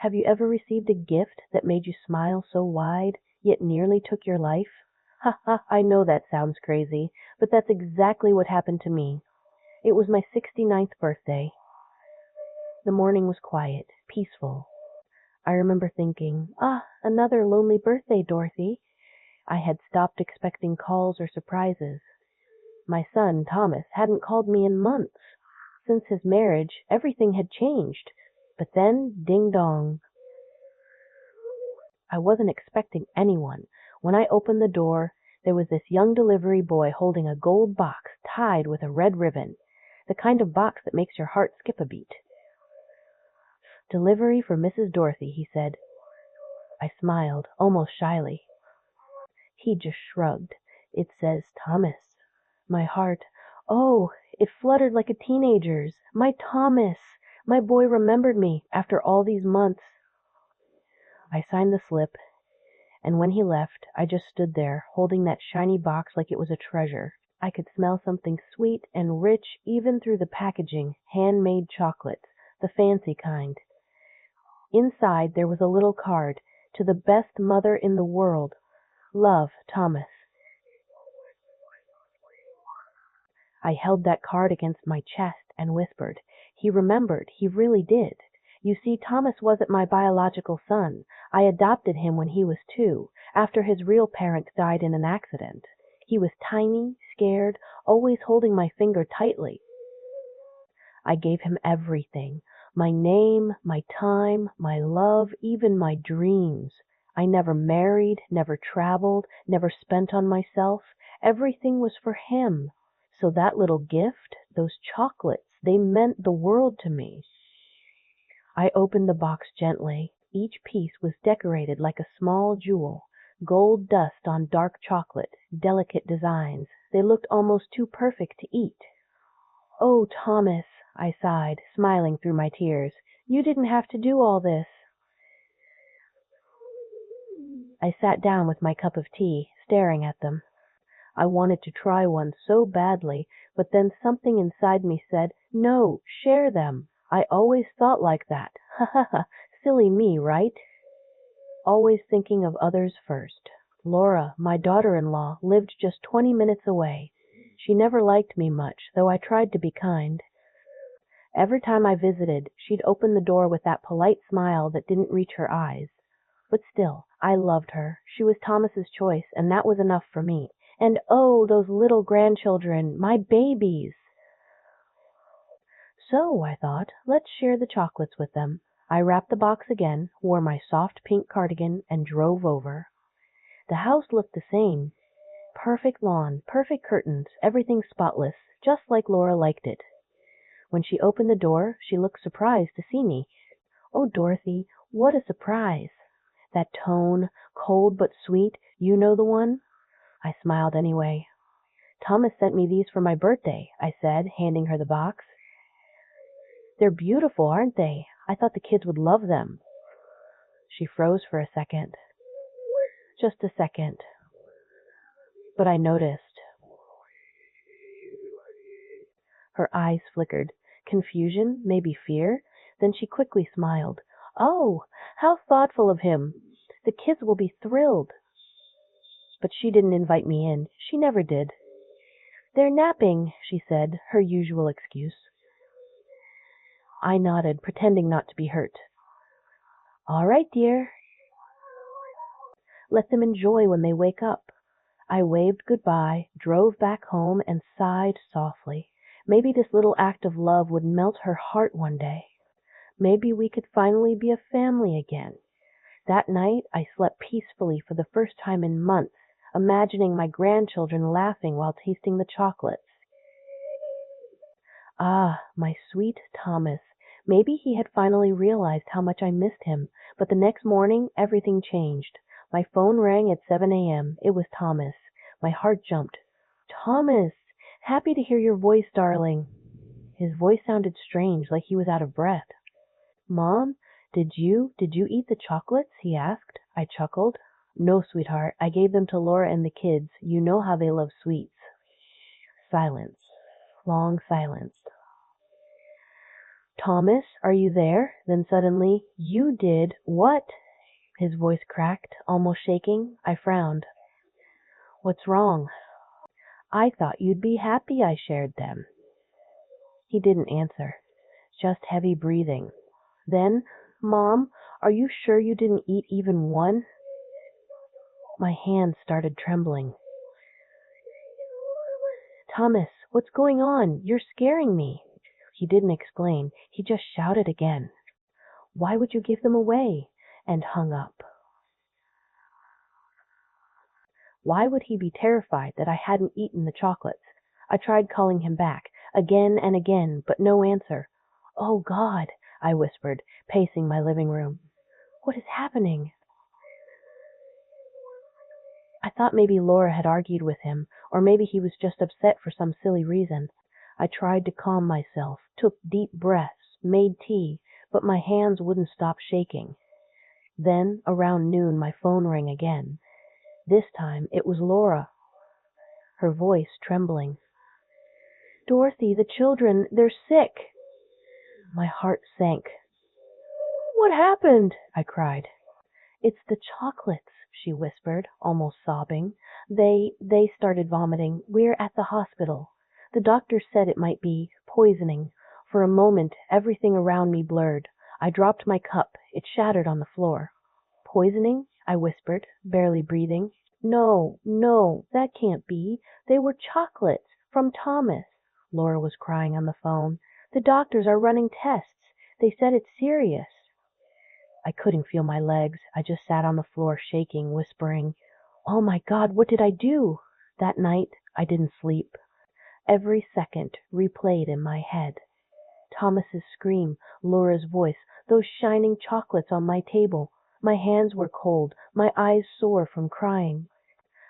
Have you ever received a gift that made you smile so wide, yet nearly took your life? Ha ha, I know that sounds crazy, but that's exactly what happened to me. It was my 69th birthday. The morning was quiet, peaceful. I remember thinking, another lonely birthday, Dorothy. I had stopped expecting calls or surprises. My son, Thomas, hadn't called me in months. Since his marriage, everything had changed. But then, ding dong. I wasn't expecting anyone. When I opened the door, there was this young delivery boy holding a gold box tied with a red ribbon, the kind of box that makes your heart skip a beat. "Delivery for Mrs. Dorothy," he said. I smiled, almost shyly. He just shrugged. "It says Thomas." My heart, it fluttered like a teenager's. My Thomas! My boy remembered me after all these months. I signed the slip, and when he left, I just stood there, holding that shiny box like it was a treasure. I could smell something sweet and rich even through the packaging, handmade chocolates, the fancy kind. Inside there was a little card, "To the best mother in the world. Love, Thomas." I held that card against my chest and whispered. He remembered, he really did. You see, Thomas wasn't my biological son. I adopted him when he was 2, after his real parents died in an accident. He was tiny, scared, always holding my finger tightly. I gave him everything. My name, my time, my love, even my dreams. I never married, never traveled, never spent on myself. Everything was for him. So that little gift, those chocolates, they meant the world to me. I opened the box gently. Each piece was decorated like a small jewel. Gold dust on dark chocolate, delicate designs. They looked almost too perfect to eat. "Oh, Thomas," I sighed, smiling through my tears. "You didn't have to do all this." I sat down with my cup of tea, staring at them. I wanted to try one so badly, but then something inside me said, "No, share them." I always thought like that. Ha ha ha. Silly me, right? Always thinking of others first. Laura, my daughter-in-law, lived just 20 minutes away. She never liked me much, though I tried to be kind. Every time I visited, she'd open the door with that polite smile that didn't reach her eyes. But still, I loved her. She was Thomas's choice, and that was enough for me. And those little grandchildren, my babies! So, I thought, let's share the chocolates with them. I wrapped the box again, wore my soft pink cardigan, and drove over. The house looked the same. Perfect lawn, perfect curtains, everything spotless, just like Laura liked it. When she opened the door, she looked surprised to see me. "Oh, Dorothy, what a surprise!" That tone, cold but sweet, you know the one? I smiled anyway. "Thomas sent me these for my birthday," I said, handing her the box. "They're beautiful, aren't they? I thought the kids would love them." She froze for a second. Just a second. But I noticed. Her eyes flickered. Confusion, maybe fear. Then she quickly smiled. "Oh, how thoughtful of him. The kids will be thrilled." But she didn't invite me in. She never did. "They're napping," she said, her usual excuse. I nodded, pretending not to be hurt. "All right, dear. Let them enjoy when they wake up." I waved goodbye, drove back home, and sighed softly. Maybe this little act of love would melt her heart one day. Maybe we could finally be a family again. That night I slept peacefully for the first time in months, imagining my grandchildren laughing while tasting the chocolates. My sweet Thomas. Maybe he had finally realized how much I missed him, but the next morning everything changed. My phone rang at 7 a.m. It was Thomas. My heart jumped. "Thomas! Happy to hear your voice, darling." His voice sounded strange, like he was out of breath. "Mom, did you eat the chocolates?" he asked. I chuckled. "No, sweetheart. I gave them to Laura and the kids. You know how they love sweets." Silence. Long silence. Thomas, are you there? Then suddenly, you did what? His voice cracked, almost shaking. I frowned. What's wrong? I thought you'd be happy I shared them. He didn't answer, just heavy breathing. Then, Mom, are you sure you didn't eat even one? My hands started trembling. Thomas, what's going on? You're scaring me. He didn't explain. He just shouted again. Why would you give them away? And hung up. Why would he be terrified that I hadn't eaten the chocolates? I tried calling him back, again and again, but no answer. Oh, God, I whispered, pacing my living room. What is happening? I thought maybe Laura had argued with him, or maybe he was just upset for some silly reason. I tried to calm myself, took deep breaths, made tea, but my hands wouldn't stop shaking. Then, around noon, my phone rang again. This time it was Laura, her voice trembling. Dorothy, the children, they're sick. My heart sank. What happened? I cried. It's the chocolates, she whispered, almost sobbing. They started vomiting. We're at the hospital. The doctor said it might be poisoning. For a moment, everything around me blurred. I dropped my cup. It shattered on the floor. Poisoning? I whispered, barely breathing. No, no, that can't be. They were chocolates from Thomas. Laura was crying on the phone. The doctors are running tests. They said it's serious. I couldn't feel my legs. I just sat on the floor shaking, whispering, Oh my God, what did I do? That night, I didn't sleep. Every second replayed in my head. Thomas's scream, Laura's voice, those shining chocolates on my table. My hands were cold, my eyes sore from crying.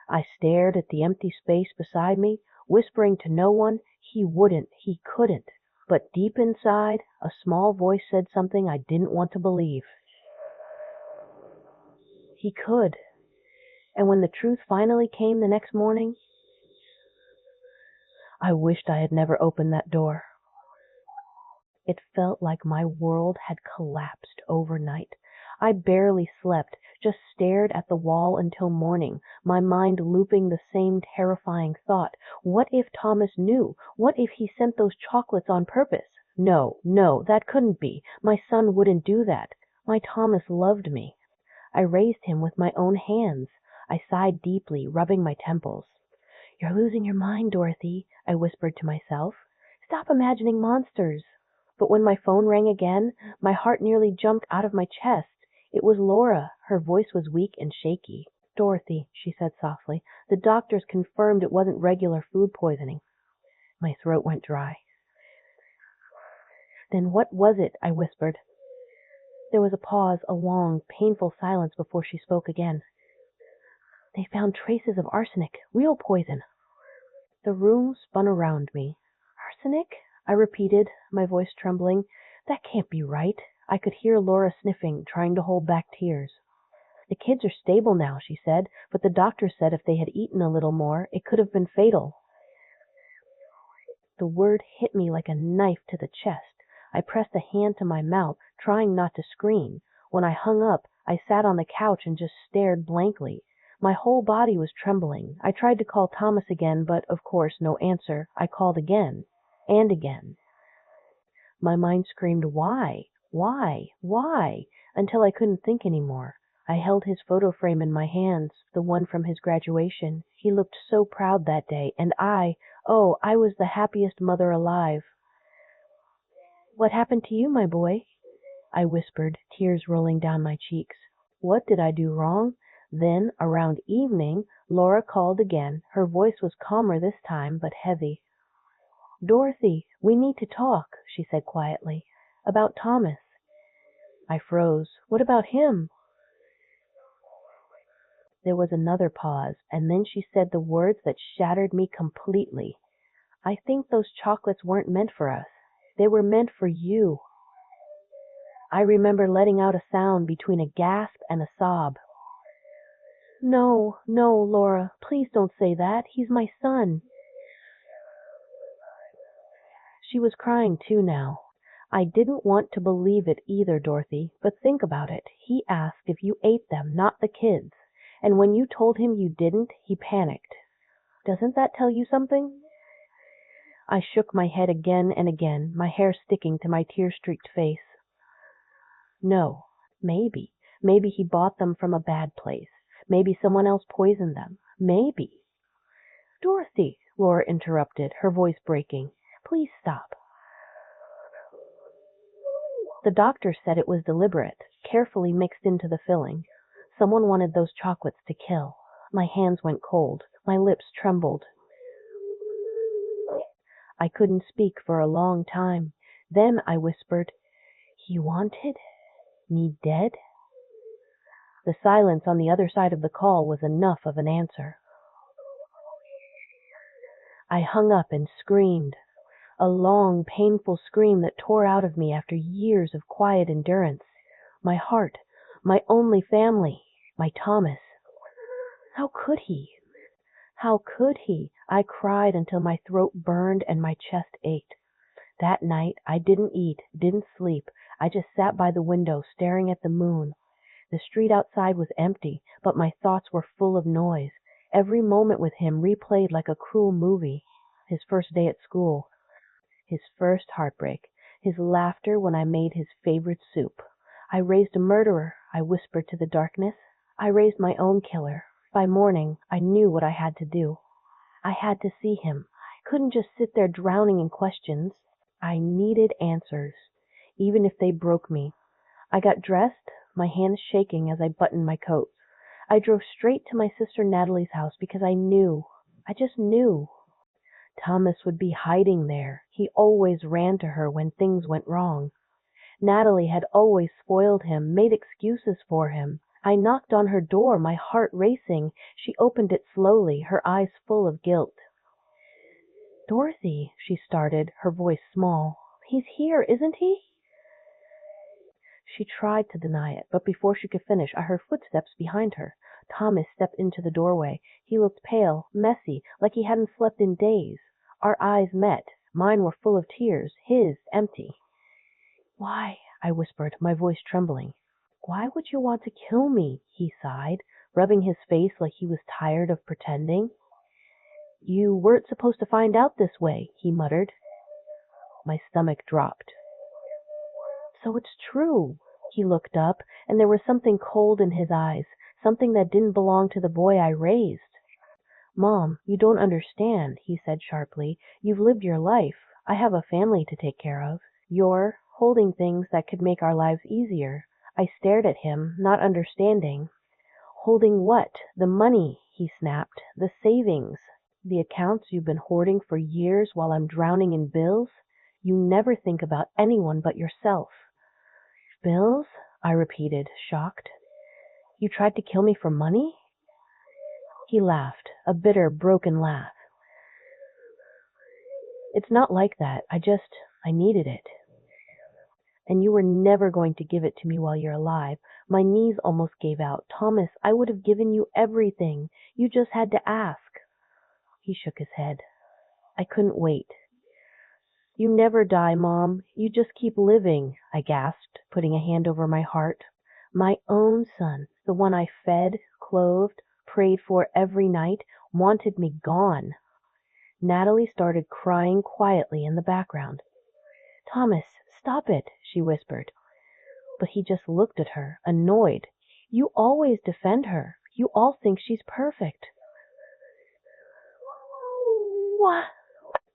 I stared at the empty space beside me, whispering to no one, he wouldn't, he couldn't. But deep inside, a small voice said something I didn't want to believe. He could. And when the truth finally came the next morning, I wished I had never opened that door. It felt like my world had collapsed overnight. I barely slept, just stared at the wall until morning, my mind looping the same terrifying thought. What if Thomas knew? What if he sent those chocolates on purpose? No, no, that couldn't be. My son wouldn't do that. My Thomas loved me. I raised him with my own hands. I sighed deeply, rubbing my temples. You're losing your mind, Dorothy, I whispered to myself. Stop imagining monsters. But when my phone rang again, my heart nearly jumped out of my chest. It was Laura. Her voice was weak and shaky. Dorothy, she said softly, the doctors confirmed it wasn't regular food poisoning. My throat went dry. Then what was it? I whispered. There was a pause, a long, painful silence before she spoke again. They found traces of arsenic, real poison. The room spun around me. Arsenic? I repeated, my voice trembling. That can't be right. I could hear Laura sniffing, trying to hold back tears. The kids are stable now, she said, but the doctor said if they had eaten a little more, it could have been fatal. The word hit me like a knife to the chest. I pressed a hand to my mouth, trying not to scream. When I hung up, I sat on the couch and just stared blankly. My whole body was trembling. I tried to call Thomas again, but, of course, no answer. I called again. And again. My mind screamed, why? Why? Why? Until I couldn't think anymore. I held his photo frame in my hands, the one from his graduation. He looked so proud that day, and I was the happiest mother alive. What happened to you, my boy? I whispered, tears rolling down my cheeks. What did I do wrong? Then, around evening, Laura called again. Her voice was calmer this time, but heavy. Dorothy, we need to talk, she said quietly. About Thomas. I froze. What about him? There was another pause, and then she said the words that shattered me completely. I think those chocolates weren't meant for us. They were meant for you. I remember letting out a sound between a gasp and a sob. No, no, Laura, please don't say that. He's my son. She was crying too now. I didn't want to believe it either, Dorothy, but think about it. He asked if you ate them, not the kids. And when you told him you didn't, he panicked. Doesn't that tell you something? I shook my head again and again, my hair sticking to my tear-streaked face. No, maybe. Maybe he bought them from a bad place. Maybe someone else poisoned them. Maybe. Dorothy, Laura interrupted, her voice breaking. Please stop. The doctor said it was deliberate, carefully mixed into the filling. Someone wanted those chocolates to kill. My hands went cold. My lips trembled. I couldn't speak for a long time. Then I whispered, He wanted me dead? The silence on the other side of the call was enough of an answer. I hung up and screamed. A long, painful scream that tore out of me after years of quiet endurance. My heart, my only family, my Thomas. How could he? How could he? I cried until my throat burned and my chest ached. That night I didn't eat, didn't sleep. I just sat by the window staring at the moon. The street outside was empty, but my thoughts were full of noise. Every moment with him replayed like a cruel movie. His first day at school. His first heartbreak. His laughter when I made his favorite soup. I raised a murderer, I whispered to the darkness. I raised my own killer. By morning, I knew what I had to do. I had to see him. I couldn't just sit there drowning in questions. I needed answers, even if they broke me. I got dressed, my hands shaking as I buttoned my coat. I drove straight to my sister Natalie's house because I knew. I just knew. Thomas would be hiding there. He always ran to her when things went wrong. Natalie had always spoiled him, made excuses for him. I knocked on her door, my heart racing. She opened it slowly, her eyes full of guilt. Dorothy, she started, her voice small. He's here, isn't he? She tried to deny it, but before she could finish, I heard footsteps behind her. Thomas stepped into the doorway. He looked pale, messy, like he hadn't slept in days. Our eyes met. Mine were full of tears, his empty. Why? I whispered, my voice trembling. Why would you want to kill me? He sighed, rubbing his face like he was tired of pretending. You weren't supposed to find out this way, he muttered. My stomach dropped. So it's true. He looked up, and there was something cold in his eyes, something that didn't belong to the boy I raised. Mom, you don't understand, he said sharply. You've lived your life. I have a family to take care of. You're holding things that could make our lives easier. I stared at him, not understanding. Holding what? The money, he snapped. The savings. The accounts you've been hoarding for years while I'm drowning in bills? You never think about anyone but yourself. Bills? I repeated, shocked. You tried to kill me for money? He laughed, a bitter, broken laugh. It's not like that. I needed it. And you were never going to give it to me while you're alive. My knees almost gave out. Thomas, I would have given you everything. You just had to ask. He shook his head. I couldn't wait. You never die, Mom. You just keep living, I gasped, putting a hand over my heart. My own son, the one I fed, clothed, prayed for every night, wanted me gone. Natalie started crying quietly in the background. Thomas, stop it, she whispered. But he just looked at her, annoyed. You always defend her. You all think she's perfect. What?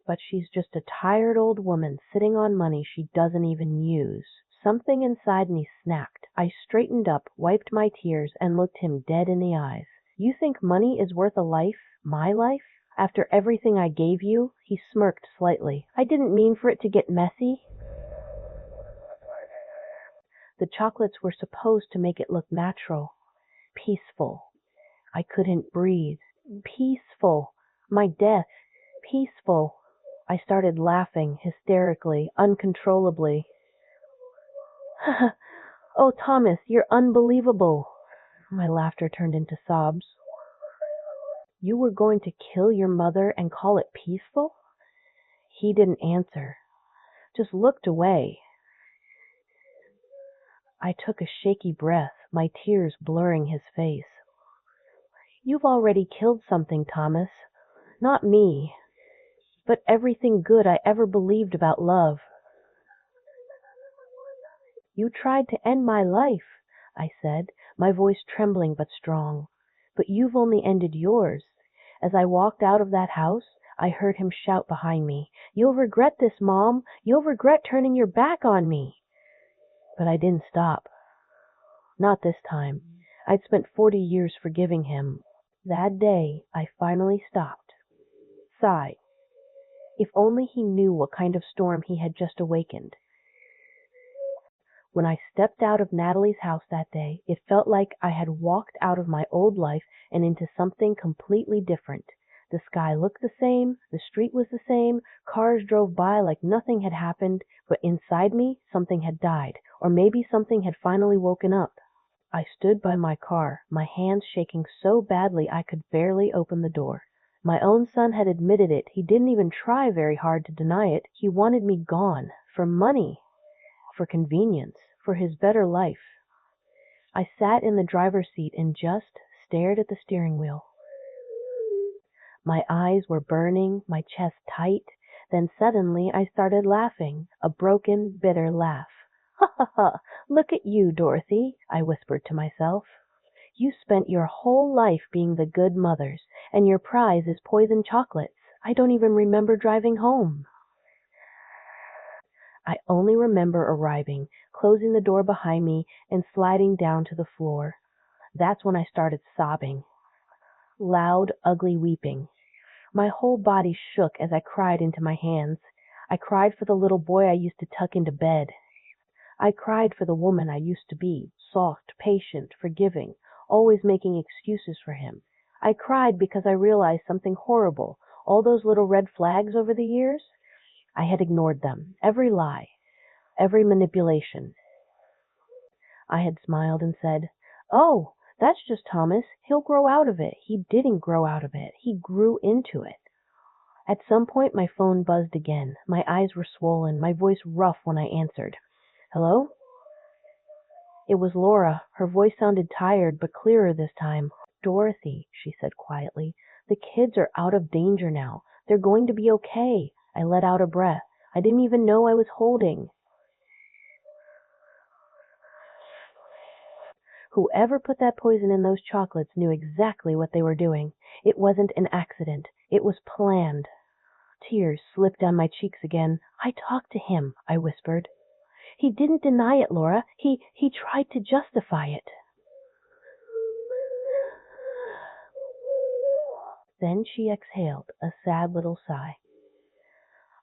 But she's just a tired old woman sitting on money she doesn't even use. Something inside me snapped. I straightened up, wiped my tears, and looked him dead in the eyes. You think money is worth a life? My life? After everything I gave you? He smirked slightly. I didn't mean for it to get messy. The chocolates were supposed to make it look natural. Peaceful. I couldn't breathe. Peaceful. My death. Peaceful. I started laughing, hysterically, uncontrollably. Oh, Thomas, you're unbelievable. My laughter turned into sobs. You were going to kill your mother and call it peaceful? He didn't answer, just looked away. I took a shaky breath, my tears blurring his face. You've already killed something, Thomas. Not me, but everything good I ever believed about love. You tried to end my life, I said, my voice trembling but strong. But you've only ended yours. As I walked out of that house, I heard him shout behind me, You'll regret this, Mom. You'll regret turning your back on me. But I didn't stop. Not this time. I'd spent 40 years forgiving him. That day, I finally stopped. Sighed. If only he knew what kind of storm he had just awakened. When I stepped out of Natalie's house that day, it felt like I had walked out of my old life and into something completely different. The sky looked the same, the street was the same, cars drove by like nothing had happened, but inside me, something had died, or maybe something had finally woken up. I stood by my car, my hands shaking so badly I could barely open the door. My own son had admitted it. He didn't even try very hard to deny it. He wanted me gone, for money, for convenience, for his better life. I sat in the driver's seat and just stared at the steering wheel. My eyes were burning, my chest tight. Then suddenly I started laughing, a broken, bitter laugh. Ha ha ha! Look at you, Dorothy, I whispered to myself. You spent your whole life being the good mothers, and your prize is poison chocolates. I don't even remember driving home. I only remember arriving, closing the door behind me, and sliding down to the floor. That's when I started sobbing. Loud, ugly weeping. My whole body shook as I cried into my hands. I cried for the little boy I used to tuck into bed. I cried for the woman I used to be, soft, patient, forgiving, always making excuses for him. I cried because I realized something horrible. All those little red flags over the years, I had ignored them. Every lie, every manipulation. I had smiled and said, Oh, that's just Thomas. He'll grow out of it. He didn't grow out of it. He grew into it. At some point, my phone buzzed again. My eyes were swollen, my voice rough when I answered. Hello? It was Laura. Her voice sounded tired, but clearer this time. Dorothy, she said quietly, the kids are out of danger now. They're going to be okay. I let out a breath. I didn't even know I was holding. Whoever put that poison in those chocolates knew exactly what they were doing. It wasn't an accident. It was planned. Tears slipped down my cheeks again. I talked to him, I whispered. He didn't deny it, Laura. He tried to justify it. Then she exhaled a sad little sigh.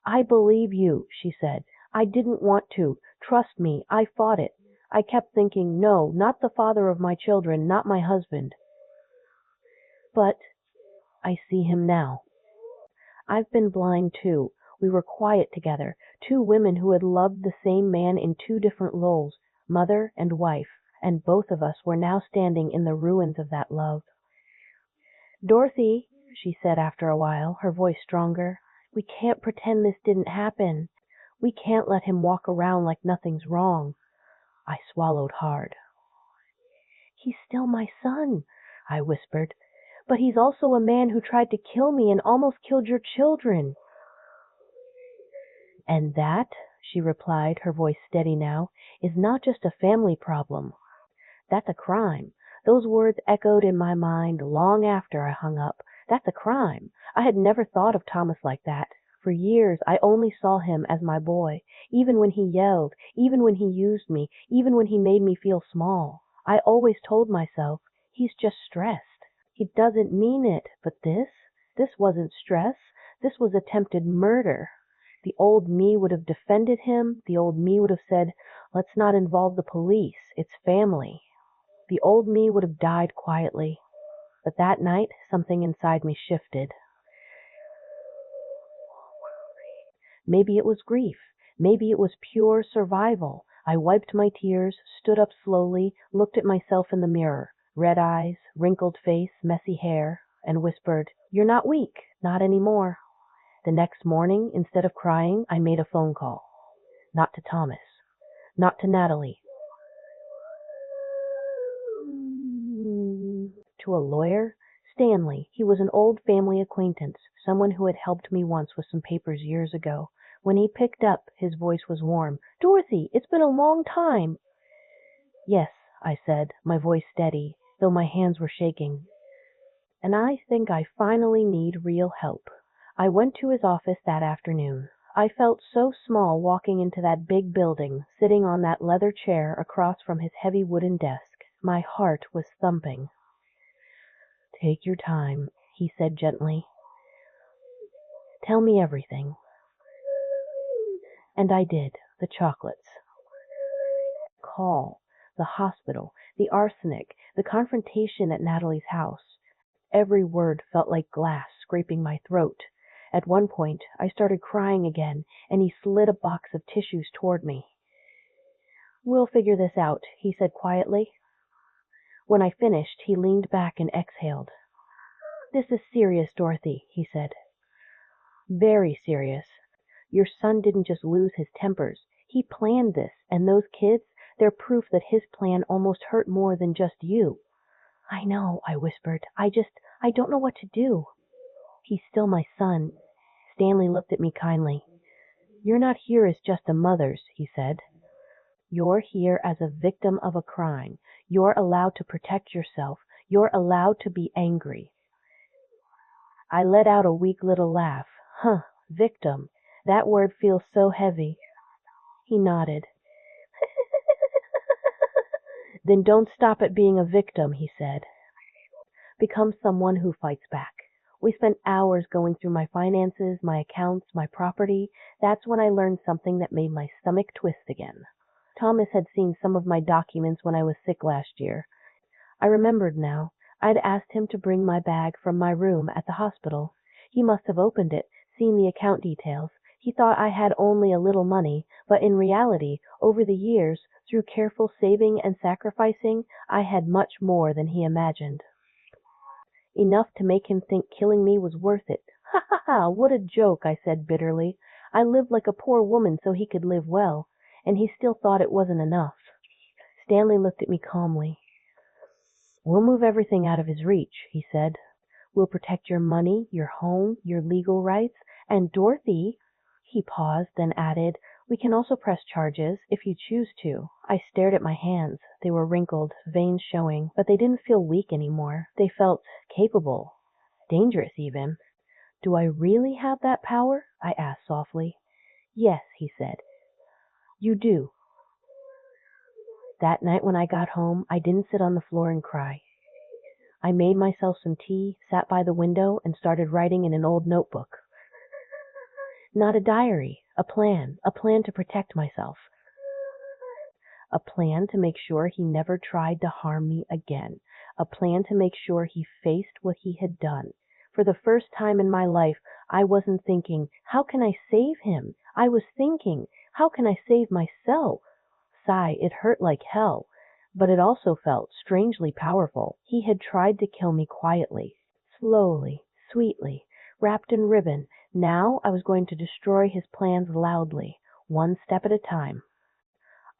I believe you, she said. I didn't want to. Trust me, I fought it. I kept thinking, no, not the father of my children, not my husband. But I see him now. I've been blind too. We were quiet together, two women who had loved the same man in two different roles, mother and wife, and both of us were now standing in the ruins of that love. Dorothy, she said after a while, her voice stronger, we can't pretend this didn't happen. We can't let him walk around like nothing's wrong. I swallowed hard. He's still my son, I whispered, but he's also a man who tried to kill me and almost killed your children. And that, she replied, her voice steady now, is not just a family problem. That's a crime. Those words echoed in my mind long after I hung up. That's a crime. I had never thought of Thomas like that. For years, I only saw him as my boy, even when he yelled, even when he used me, even when he made me feel small. I always told myself, he's just stressed. He doesn't mean it. But this wasn't stress. This was attempted murder. The old me would have defended him. The old me would have said, let's not involve the police. It's family. The old me would have died quietly. But that night, something inside me shifted. Maybe it was grief. Maybe it was pure survival. I wiped my tears, stood up slowly, looked at myself in the mirror. Red eyes, wrinkled face, messy hair, and whispered, You're not weak. Not anymore. The next morning, instead of crying, I made a phone call. Not to Thomas. Not to Natalie. to a lawyer? Stanley. He was an old family acquaintance, someone who had helped me once with some papers years ago. When he picked up, his voice was warm. Dorothy, it's been a long time. Yes, I said, my voice steady, though my hands were shaking. And I think I finally need real help. I went to his office that afternoon. I felt so small walking into that big building, sitting on that leather chair across from his heavy wooden desk. My heart was thumping. Take your time, he said gently. Tell me everything. And I did. The chocolates. Call. The hospital. The arsenic. The confrontation at Natalie's house. Every word felt like glass scraping my throat. At one point, I started crying again, and he slid a box of tissues toward me. We'll figure this out, he said quietly. When I finished, he leaned back and exhaled. This is serious, Dorothy, he said. Very serious. Your son didn't just lose his tempers. He planned this, and those kids, they're proof that his plan almost hurt more than just you. I know, I whispered. I don't know what to do. He's still my son. Stanley looked at me kindly. You're not here as just a mother's, he said. You're here as a victim of a crime. You're allowed to protect yourself. You're allowed to be angry. I let out a weak little laugh. Huh, victim. That word feels so heavy. He nodded. Then don't stop at being a victim, he said. Become someone who fights back. We spent hours going through my finances, my accounts, my property. That's when I learned something that made my stomach twist again. Thomas had seen some of my documents when I was sick last year. I remembered now. I'd asked him to bring my bag from my room at the hospital. He must have opened it, seen the account details. He thought I had only a little money, but in reality, over the years, through careful saving and sacrificing, I had much more than he imagined. Enough to make him think killing me was worth it. Ha ha ha, what a joke, I said bitterly. I lived like a poor woman so he could live well, and he still thought it wasn't enough. Stanley looked at me calmly. We'll move everything out of his reach, he said. We'll protect your money, your home, your legal rights, and Dorothy, he paused, then added, we can also press charges if you choose to. I stared at my hands. They were wrinkled, veins showing, but they didn't feel weak anymore. They felt capable, dangerous even. Do I really have that power? I asked softly. Yes, he said. You do. That night when I got home, I didn't sit on the floor and cry. I made myself some tea, sat by the window, and started writing in an old notebook. Not a diary, a plan to protect myself. A plan to make sure he never tried to harm me again. A plan to make sure he faced what he had done. For the first time in my life, I wasn't thinking, how can I save him? I was thinking, how can I save myself? Sigh, it hurt like hell, but it also felt strangely powerful. He had tried to kill me quietly, slowly, sweetly, wrapped in ribbon. Now I was going to destroy his plans loudly, one step at a time.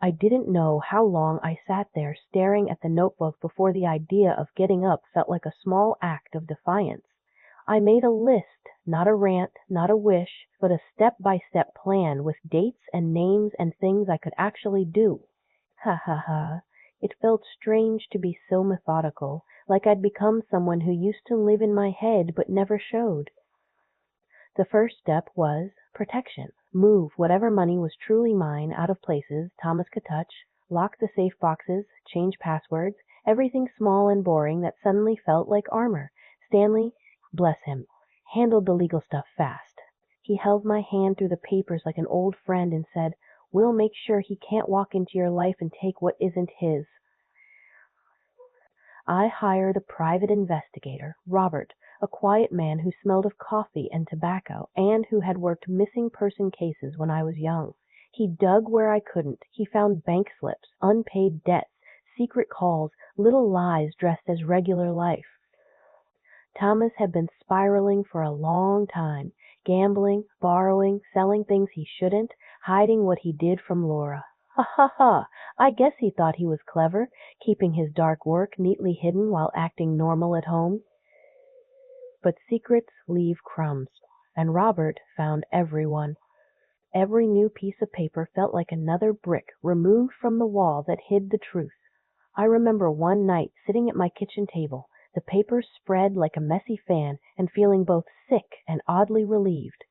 I didn't know how long I sat there staring at the notebook before the idea of getting up felt like a small act of defiance. I made a list, not a rant, not a wish, but a step-by-step plan with dates and names and things I could actually do. Ha ha ha. It felt strange to be so methodical, like I'd become someone who used to live in my head but never showed. The first step was protection. Move whatever money was truly mine out of places Thomas could touch, lock the safe boxes, change passwords, everything small and boring that suddenly felt like armor. Stanley, bless him, handled the legal stuff fast. He held my hand through the papers like an old friend and said, we'll make sure he can't walk into your life and take what isn't his. I hired a private investigator, Robert, a quiet man who smelled of coffee and tobacco, and who had worked missing person cases when I was young. He dug where I couldn't. He found bank slips, unpaid debts, secret calls, little lies dressed as regular life. Thomas had been spiraling for a long time, gambling, borrowing, selling things he shouldn't, hiding what he did from Laura. Ha ha ha! I guess he thought he was clever, keeping his dark work neatly hidden while acting normal at home. But secrets leave crumbs, and Robert found everyone. Every new piece of paper felt like another brick removed from the wall that hid the truth. I remember one night sitting at my kitchen table, the papers spread like a messy fan, and feeling both sick and oddly relieved.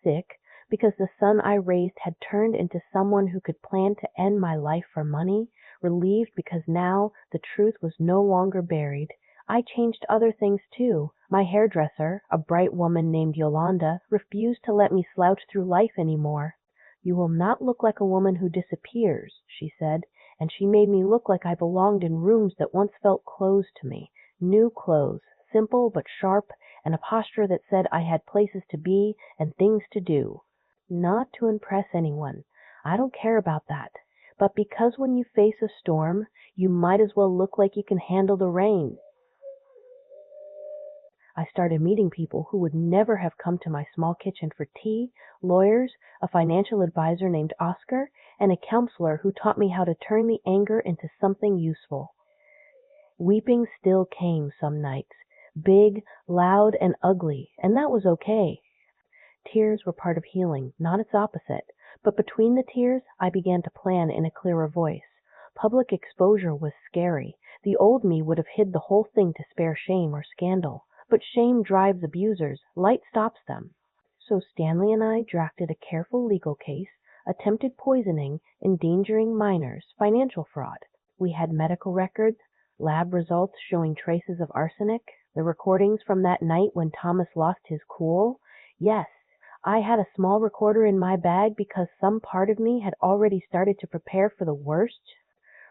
Sick because the son I raised had turned into someone who could plan to end my life for money, relieved because now the truth was no longer buried. I changed other things too. My hairdresser, a bright woman named Yolanda, refused to let me slouch through life any more. You will not look like a woman who disappears, she said, and she made me look like I belonged in rooms that once felt closed to me. New clothes, simple but sharp, and a posture that said I had places to be and things to do. Not to impress anyone. I don't care about that. But because when you face a storm, you might as well look like you can handle the rain. I started meeting people who would never have come to my small kitchen for tea, lawyers, a financial advisor named Oscar, and a counselor who taught me how to turn the anger into something useful. Weeping still came some nights, big, loud, and ugly, and that was okay. Tears were part of healing, not its opposite, but between the tears I began to plan in a clearer voice. Public exposure was scary. The old me would have hid the whole thing to spare shame or scandal. But shame drives abusers, light stops them. So Stanley and I drafted a careful legal case, attempted poisoning, endangering minors, financial fraud. We had medical records, lab results showing traces of arsenic, the recordings from that night when Thomas lost his cool. Yes, I had a small recorder in my bag because some part of me had already started to prepare for the worst.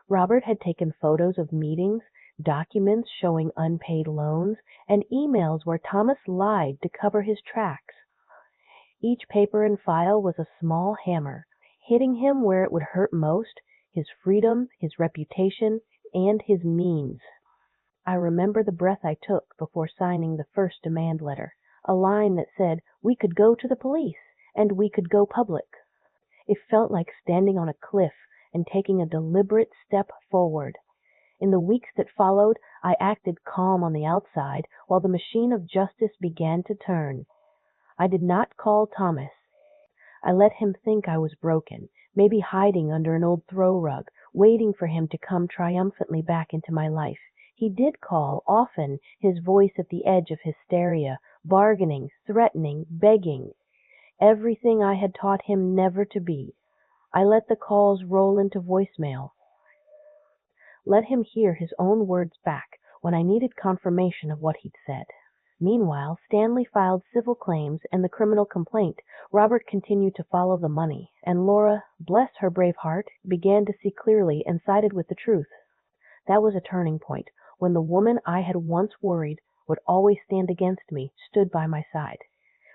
Robert had taken photos of meetings, documents showing unpaid loans, and emails where Thomas lied to cover his tracks. Each paper and file was a small hammer, hitting him where it would hurt most, his freedom, his reputation, and his means. I remember the breath I took before signing the first demand letter, a line that said we could go to the police and we could go public. It felt like standing on a cliff and taking a deliberate step forward. In the weeks that followed, I acted calm on the outside while the machine of justice began to turn. I did not call Thomas. I let him think I was broken, maybe hiding under an old throw rug, waiting for him to come triumphantly back into my life. He did call, often, his voice at the edge of hysteria, bargaining, threatening, begging. Everything I had taught him never to be. I let the calls roll into voicemail. Let him hear his own words back when I needed confirmation of what he'd said. Meanwhile, Stanley filed civil claims and the criminal complaint. Robert continued to follow the money, and Laura, bless her brave heart, began to see clearly and sided with the truth. That was a turning point, when the woman I had once worried would always stand against me, stood by my side.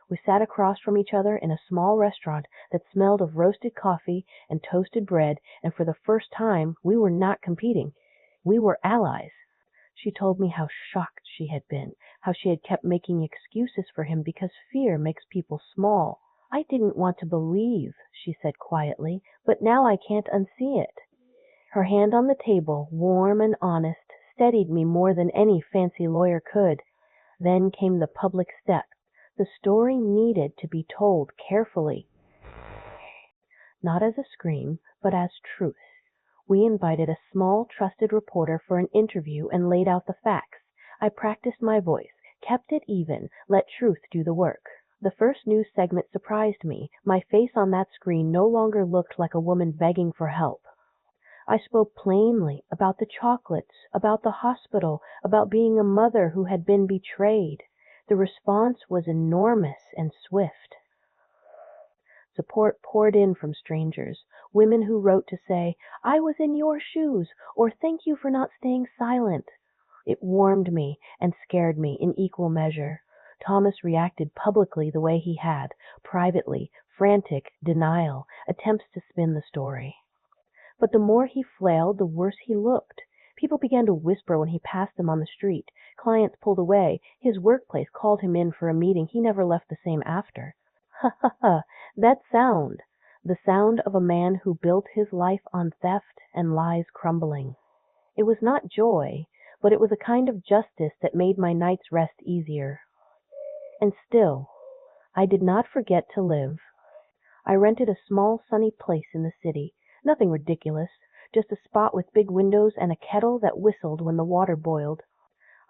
We sat across from each other in a small restaurant that smelled of roasted coffee and toasted bread, and for the first time we were not competing. We were allies. She told me how shocked she had been, how she had kept making excuses for him because fear makes people small. I didn't want to believe, she said quietly, but now I can't unsee it. Her hand on the table, warm and honest, steadied me more than any fancy lawyer could. Then came the public step. The story needed to be told carefully. Not as a scream, but as truth. We invited a small, trusted reporter for an interview and laid out the facts. I practiced my voice, kept it even, let truth do the work. The first news segment surprised me. My face on that screen no longer looked like a woman begging for help. I spoke plainly about the chocolates, about the hospital, about being a mother who had been betrayed. The response was enormous and swift. Support poured in from strangers, women who wrote to say, "I was in your shoes," or "Thank you for not staying silent." It warmed me and scared me in equal measure. Thomas reacted publicly the way he had, privately, frantic, denial, attempts to spin the story. But the more he flailed, the worse he looked. People began to whisper when he passed them on the street. Clients pulled away. His workplace called him in for a meeting. He never left the same after. Ha ha ha, that sound. The sound of a man who built his life on theft and lies crumbling. It was not joy, but it was a kind of justice that made my night's rest easier. And still, I did not forget to live. I rented a small sunny place in the city, nothing ridiculous, just a spot with big windows and a kettle that whistled when the water boiled.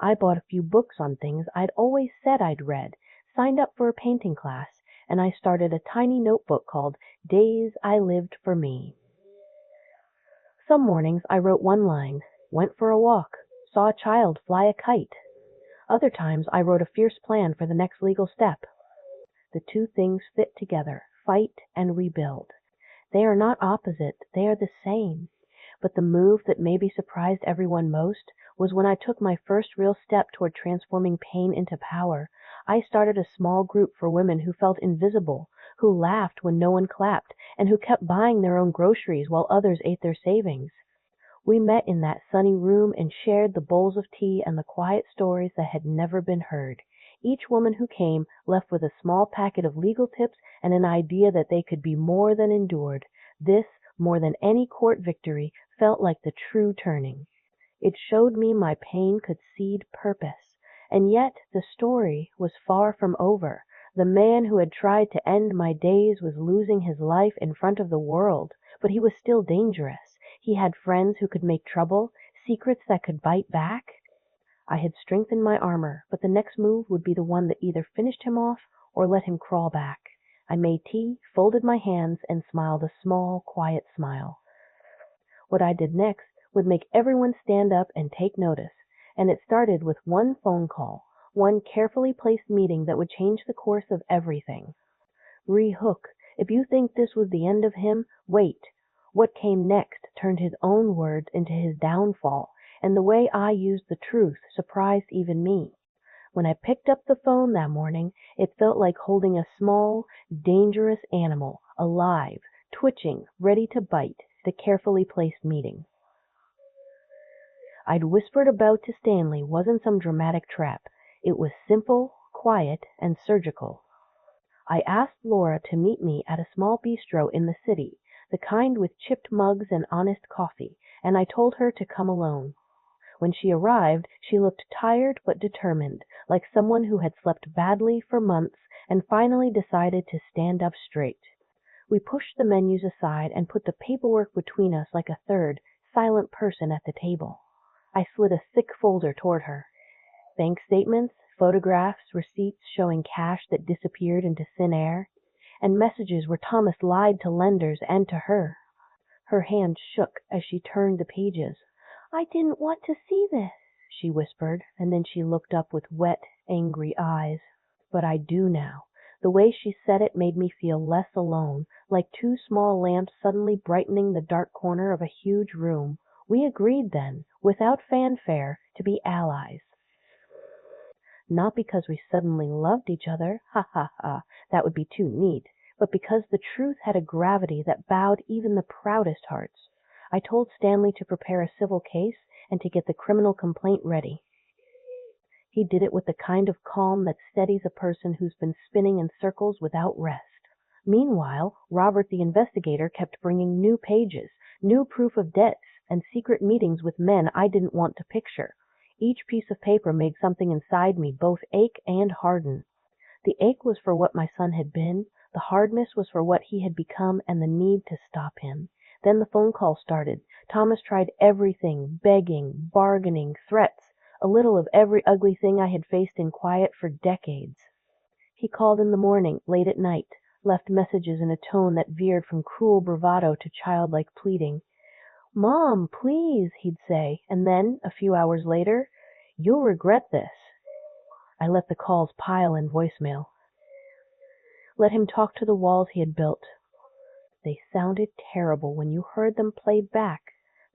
I bought a few books on things I'd always said I'd read, signed up for a painting class, and I started a tiny notebook called Days I Lived for Me. Some mornings I wrote one line, went for a walk, saw a child fly a kite. Other times I wrote a fierce plan for the next legal step. The two things fit together, fight and rebuild. They are not opposite, they are the same. But the move that maybe surprised everyone most was when I took my first real step toward transforming pain into power. I started a small group for women who felt invisible, who laughed when no one clapped, and who kept buying their own groceries while others ate their savings. We met in that sunny room and shared the bowls of tea and the quiet stories that had never been heard. Each woman who came left with a small packet of legal tips and an idea that they could be more than endured. This, more than any court victory, felt like the true turning. It showed me my pain could seed purpose. And yet the story was far from over. The man who had tried to end my days was losing his life in front of the world, but he was still dangerous. He had friends who could make trouble, secrets that could bite back. I had strengthened my armor, but the next move would be the one that either finished him off or let him crawl back. I made tea, folded my hands, and smiled a small, quiet smile. What I did next would make everyone stand up and take notice, and it started with one phone call, one carefully placed meeting that would change the course of everything. Hook, if you think this was the end of him, wait. What came next turned his own words into his downfall, and the way I used the truth surprised even me. When I picked up the phone that morning, it felt like holding a small, dangerous animal, alive, twitching, ready to bite, the carefully placed meeting. I'd whispered about to Stanley wasn't some dramatic trap. It was simple, quiet, and surgical. I asked Laura to meet me at a small bistro in the city, the kind with chipped mugs and honest coffee, and I told her to come alone. When she arrived, she looked tired but determined, like someone who had slept badly for months and finally decided to stand up straight. We pushed the menus aside and put the paperwork between us like a third, silent person at the table. I slid a thick folder toward her. Bank statements, photographs, receipts showing cash that disappeared into thin air, and messages where Thomas lied to lenders and to her. Her hand shook as she turned the pages. "I didn't want to see this," she whispered, and then she looked up with wet, angry eyes. "But I do now." The way she said it made me feel less alone, like two small lamps suddenly brightening the dark corner of a huge room. We agreed then, without fanfare, to be allies. Not because we suddenly loved each other, ha ha ha, that would be too neat, but because the truth had a gravity that bowed even the proudest hearts. I told Stanley to prepare a civil case and to get the criminal complaint ready. He did it with the kind of calm that steadies a person who's been spinning in circles without rest. Meanwhile, Robert the investigator kept bringing new pages, new proof of debts, and secret meetings with men I didn't want to picture. Each piece of paper made something inside me both ache and harden. The ache was for what my son had been, the hardness was for what he had become, and the need to stop him. Then the phone call started. Thomas tried everything, begging, bargaining, threats, a little of every ugly thing I had faced in quiet for decades. He called in the morning, late at night, left messages in a tone that veered from cruel bravado to childlike pleading. "Mom, please," he'd say, and then, a few hours later, "You'll regret this." I let the calls pile in voicemail. Let him talk to the walls he had built. They sounded terrible when you heard them played back,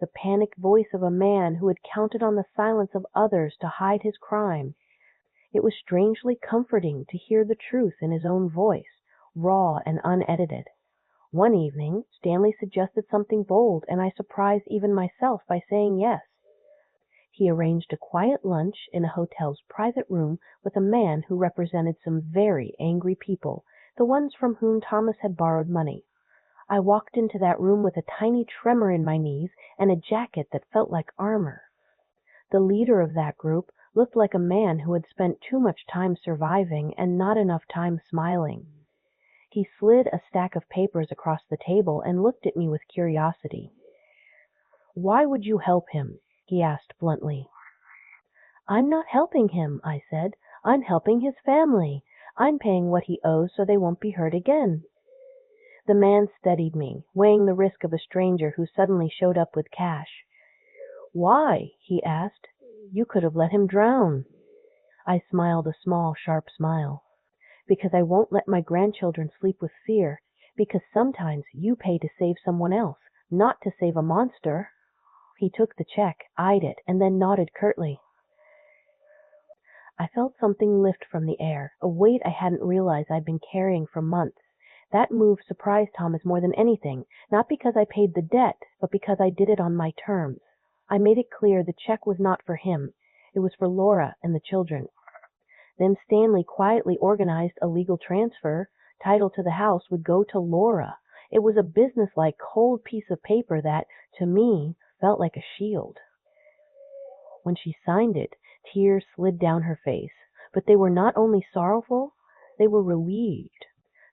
the panicked voice of a man who had counted on the silence of others to hide his crime. It was strangely comforting to hear the truth in his own voice, raw and unedited. One evening, Stanley suggested something bold, and I surprised even myself by saying yes. He arranged a quiet lunch in a hotel's private room with a man who represented some very angry people, the ones from whom Thomas had borrowed money. I walked into that room with a tiny tremor in my knees and a jacket that felt like armor. The leader of that group looked like a man who had spent too much time surviving and not enough time smiling. He slid a stack of papers across the table and looked at me with curiosity. "Why would you help him?" he asked bluntly. "I'm not helping him," I said. "I'm helping his family. I'm paying what he owes so they won't be hurt again." The man steadied me, weighing the risk of a stranger who suddenly showed up with cash. "Why?" he asked. "You could have let him drown." I smiled a small, sharp smile. "Because I won't let my grandchildren sleep with fear. Because sometimes you pay to save someone else, not to save a monster." He took the check, eyed it, and then nodded curtly. I felt something lift from the air, a weight I hadn't realized I'd been carrying for months. That move surprised Thomas more than anything, not because I paid the debt, but because I did it on my terms. I made it clear the check was not for him. It was for Laura and the children. Then Stanley quietly organized a legal transfer. Title to the house would go to Laura. It was a businesslike, cold piece of paper that, to me, felt like a shield. When she signed it, tears slid down her face, but they were not only sorrowful, they were relieved.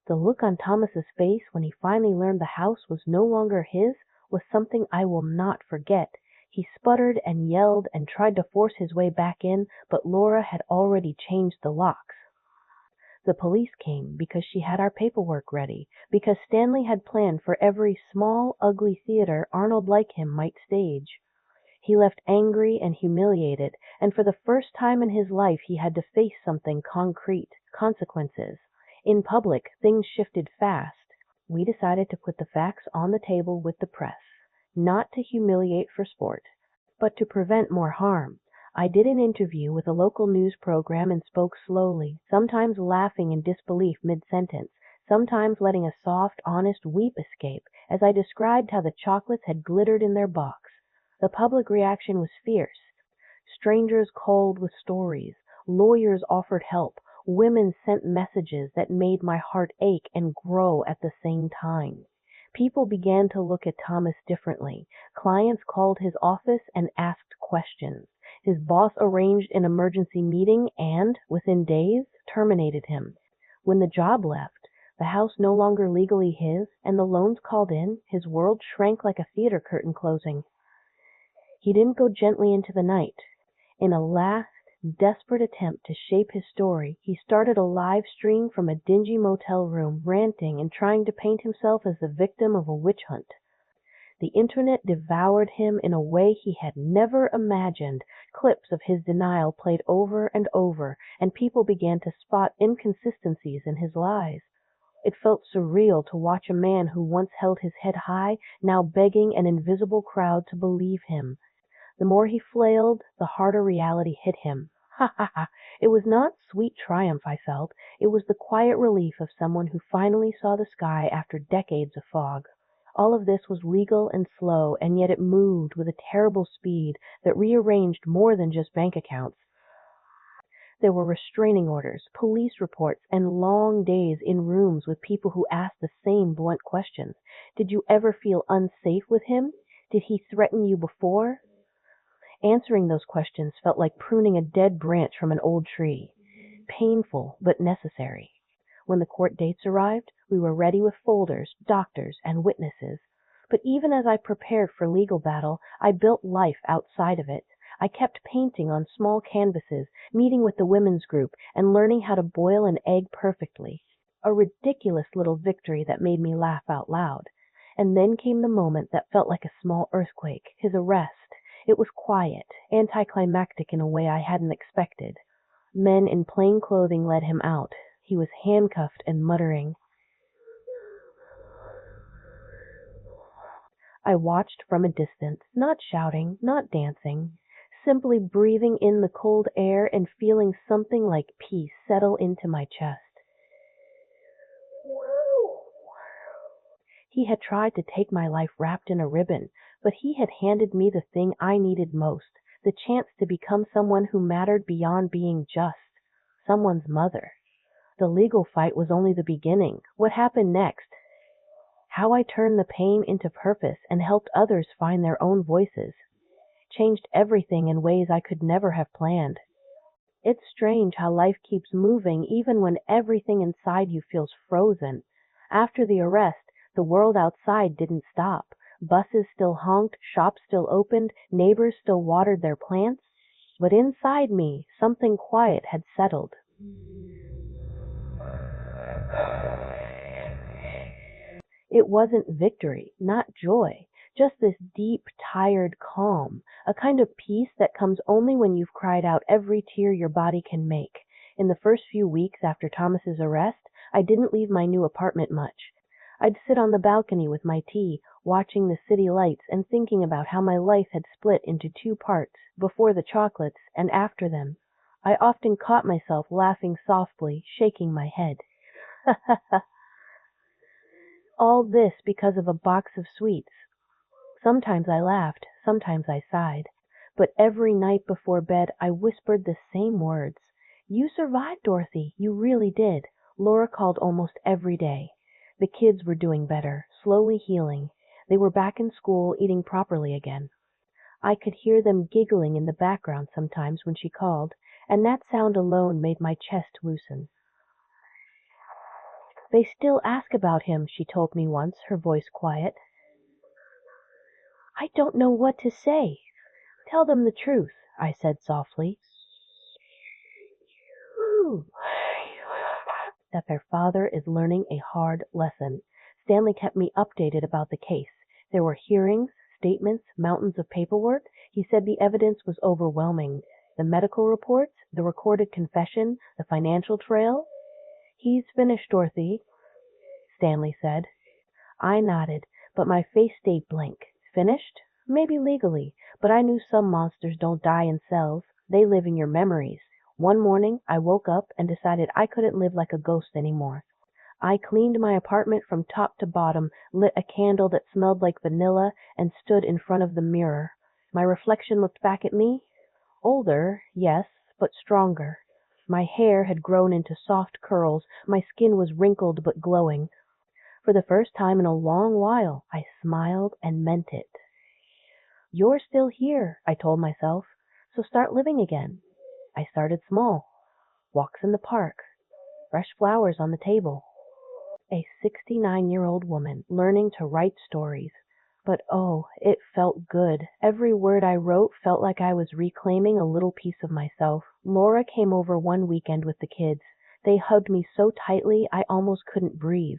The look on Thomas's face when he finally learned the house was no longer his was something I will not forget. He sputtered and yelled and tried to force his way back in, but Laura had already changed the locks. The police came because she had our paperwork ready, because Stanley had planned for every small, ugly theater Arnold like him might stage. He left angry and humiliated, and for the first time in his life he had to face something concrete, consequences. In public, things shifted fast. We decided to put the facts on the table with the press, not to humiliate for sport, but to prevent more harm. I did an interview with a local news program and spoke slowly, sometimes laughing in disbelief mid-sentence, sometimes letting a soft, honest weep escape as I described how the chocolates had glittered in their box. The public reaction was fierce. Strangers called with stories. Lawyers offered help. Women sent messages that made my heart ache and grow at the same time. People began to look at Thomas differently. Clients called his office and asked questions. His boss arranged an emergency meeting and, within days, terminated him. When the job left, the house no longer legally his, and the loans called in, his world shrank like a theater curtain closing. He didn't go gently into the night. In a last, desperate attempt to shape his story, he started a live stream from a dingy motel room, ranting and trying to paint himself as the victim of a witch hunt. The internet devoured him in a way he had never imagined. Clips of his denial played over and over, and people began to spot inconsistencies in his lies. It felt surreal to watch a man who once held his head high, now begging an invisible crowd to believe him. The more he flailed, the harder reality hit him. Ha ha ha! It was not sweet triumph I felt. It was the quiet relief of someone who finally saw the sky after decades of fog. All of this was legal and slow, and yet it moved with a terrible speed that rearranged more than just bank accounts. There were restraining orders, police reports, and long days in rooms with people who asked the same blunt questions. Did you ever feel unsafe with him? Did he threaten you before? Answering those questions felt like pruning a dead branch from an old tree. Painful, but necessary. When the court dates arrived, we were ready with folders, doctors, and witnesses. But even as I prepared for legal battle, I built life outside of it. I kept painting on small canvases, meeting with the women's group, and learning how to boil an egg perfectly. A ridiculous little victory that made me laugh out loud. And then came the moment that felt like a small earthquake, his arrest. It was quiet, anticlimactic in a way I hadn't expected. Men in plain clothing led him out. He was handcuffed and muttering. I watched from a distance, not shouting, not dancing, simply breathing in the cold air and feeling something like peace settle into my chest. He had tried to take my life wrapped in a ribbon, but he had handed me the thing I needed most, the chance to become someone who mattered beyond being just, someone's mother. The legal fight was only the beginning. What happened next? how I turned the pain into purpose and helped others find their own voices. Changed everything in ways I could never have planned. It's strange how life keeps moving even when everything inside you feels frozen. After the arrest, the world outside didn't stop. Buses still honked, shops still opened, neighbors still watered their plants. But inside me, something quiet had settled. It wasn't victory, not joy, just this deep, tired calm, a kind of peace that comes only when you've cried out every tear your body can make. In the first few weeks after Thomas's arrest, I didn't leave my new apartment much. I'd sit on the balcony with my tea, watching the city lights and thinking about how my life had split into two parts, before the chocolates and after them. I often caught myself laughing softly, shaking my head. All this because of a box of sweets. Sometimes I laughed, sometimes I sighed, but every night before bed I whispered the same words. You survived, Dorothy, you really did. Laura called almost every day. The kids were doing better, slowly healing. They were back in school, eating properly again. I could hear them giggling in the background sometimes when she called, and that sound alone made my chest loosen. They still ask about him, she told me once, her voice quiet. I don't know what to say. Tell them the truth, I said softly. That their father is learning a hard lesson. Stanley kept me updated about the case. There were hearings, statements, mountains of paperwork. He said the evidence was overwhelming. The medical reports, the recorded confession, the financial trail. He's finished, Dorothy, Stanley said. I nodded, but my face stayed blank. Finished? Maybe legally, but I knew some monsters don't die in cells. They live in your memories. One morning, I woke up and decided I couldn't live like a ghost anymore. I cleaned my apartment from top to bottom, lit a candle that smelled like vanilla, and stood in front of the mirror. My reflection looked back at me. Older, yes, but stronger. My hair had grown into soft curls. My skin was wrinkled but glowing. For the first time in a long while, I smiled and meant it. You're still here, I told myself, so start living again. I started small. Walks in the park. Fresh flowers on the table. A 69-year-old woman learning to write stories. But oh, it felt good. Every word I wrote felt like I was reclaiming a little piece of myself. Laura came over one weekend with the kids. They hugged me so tightly I almost couldn't breathe.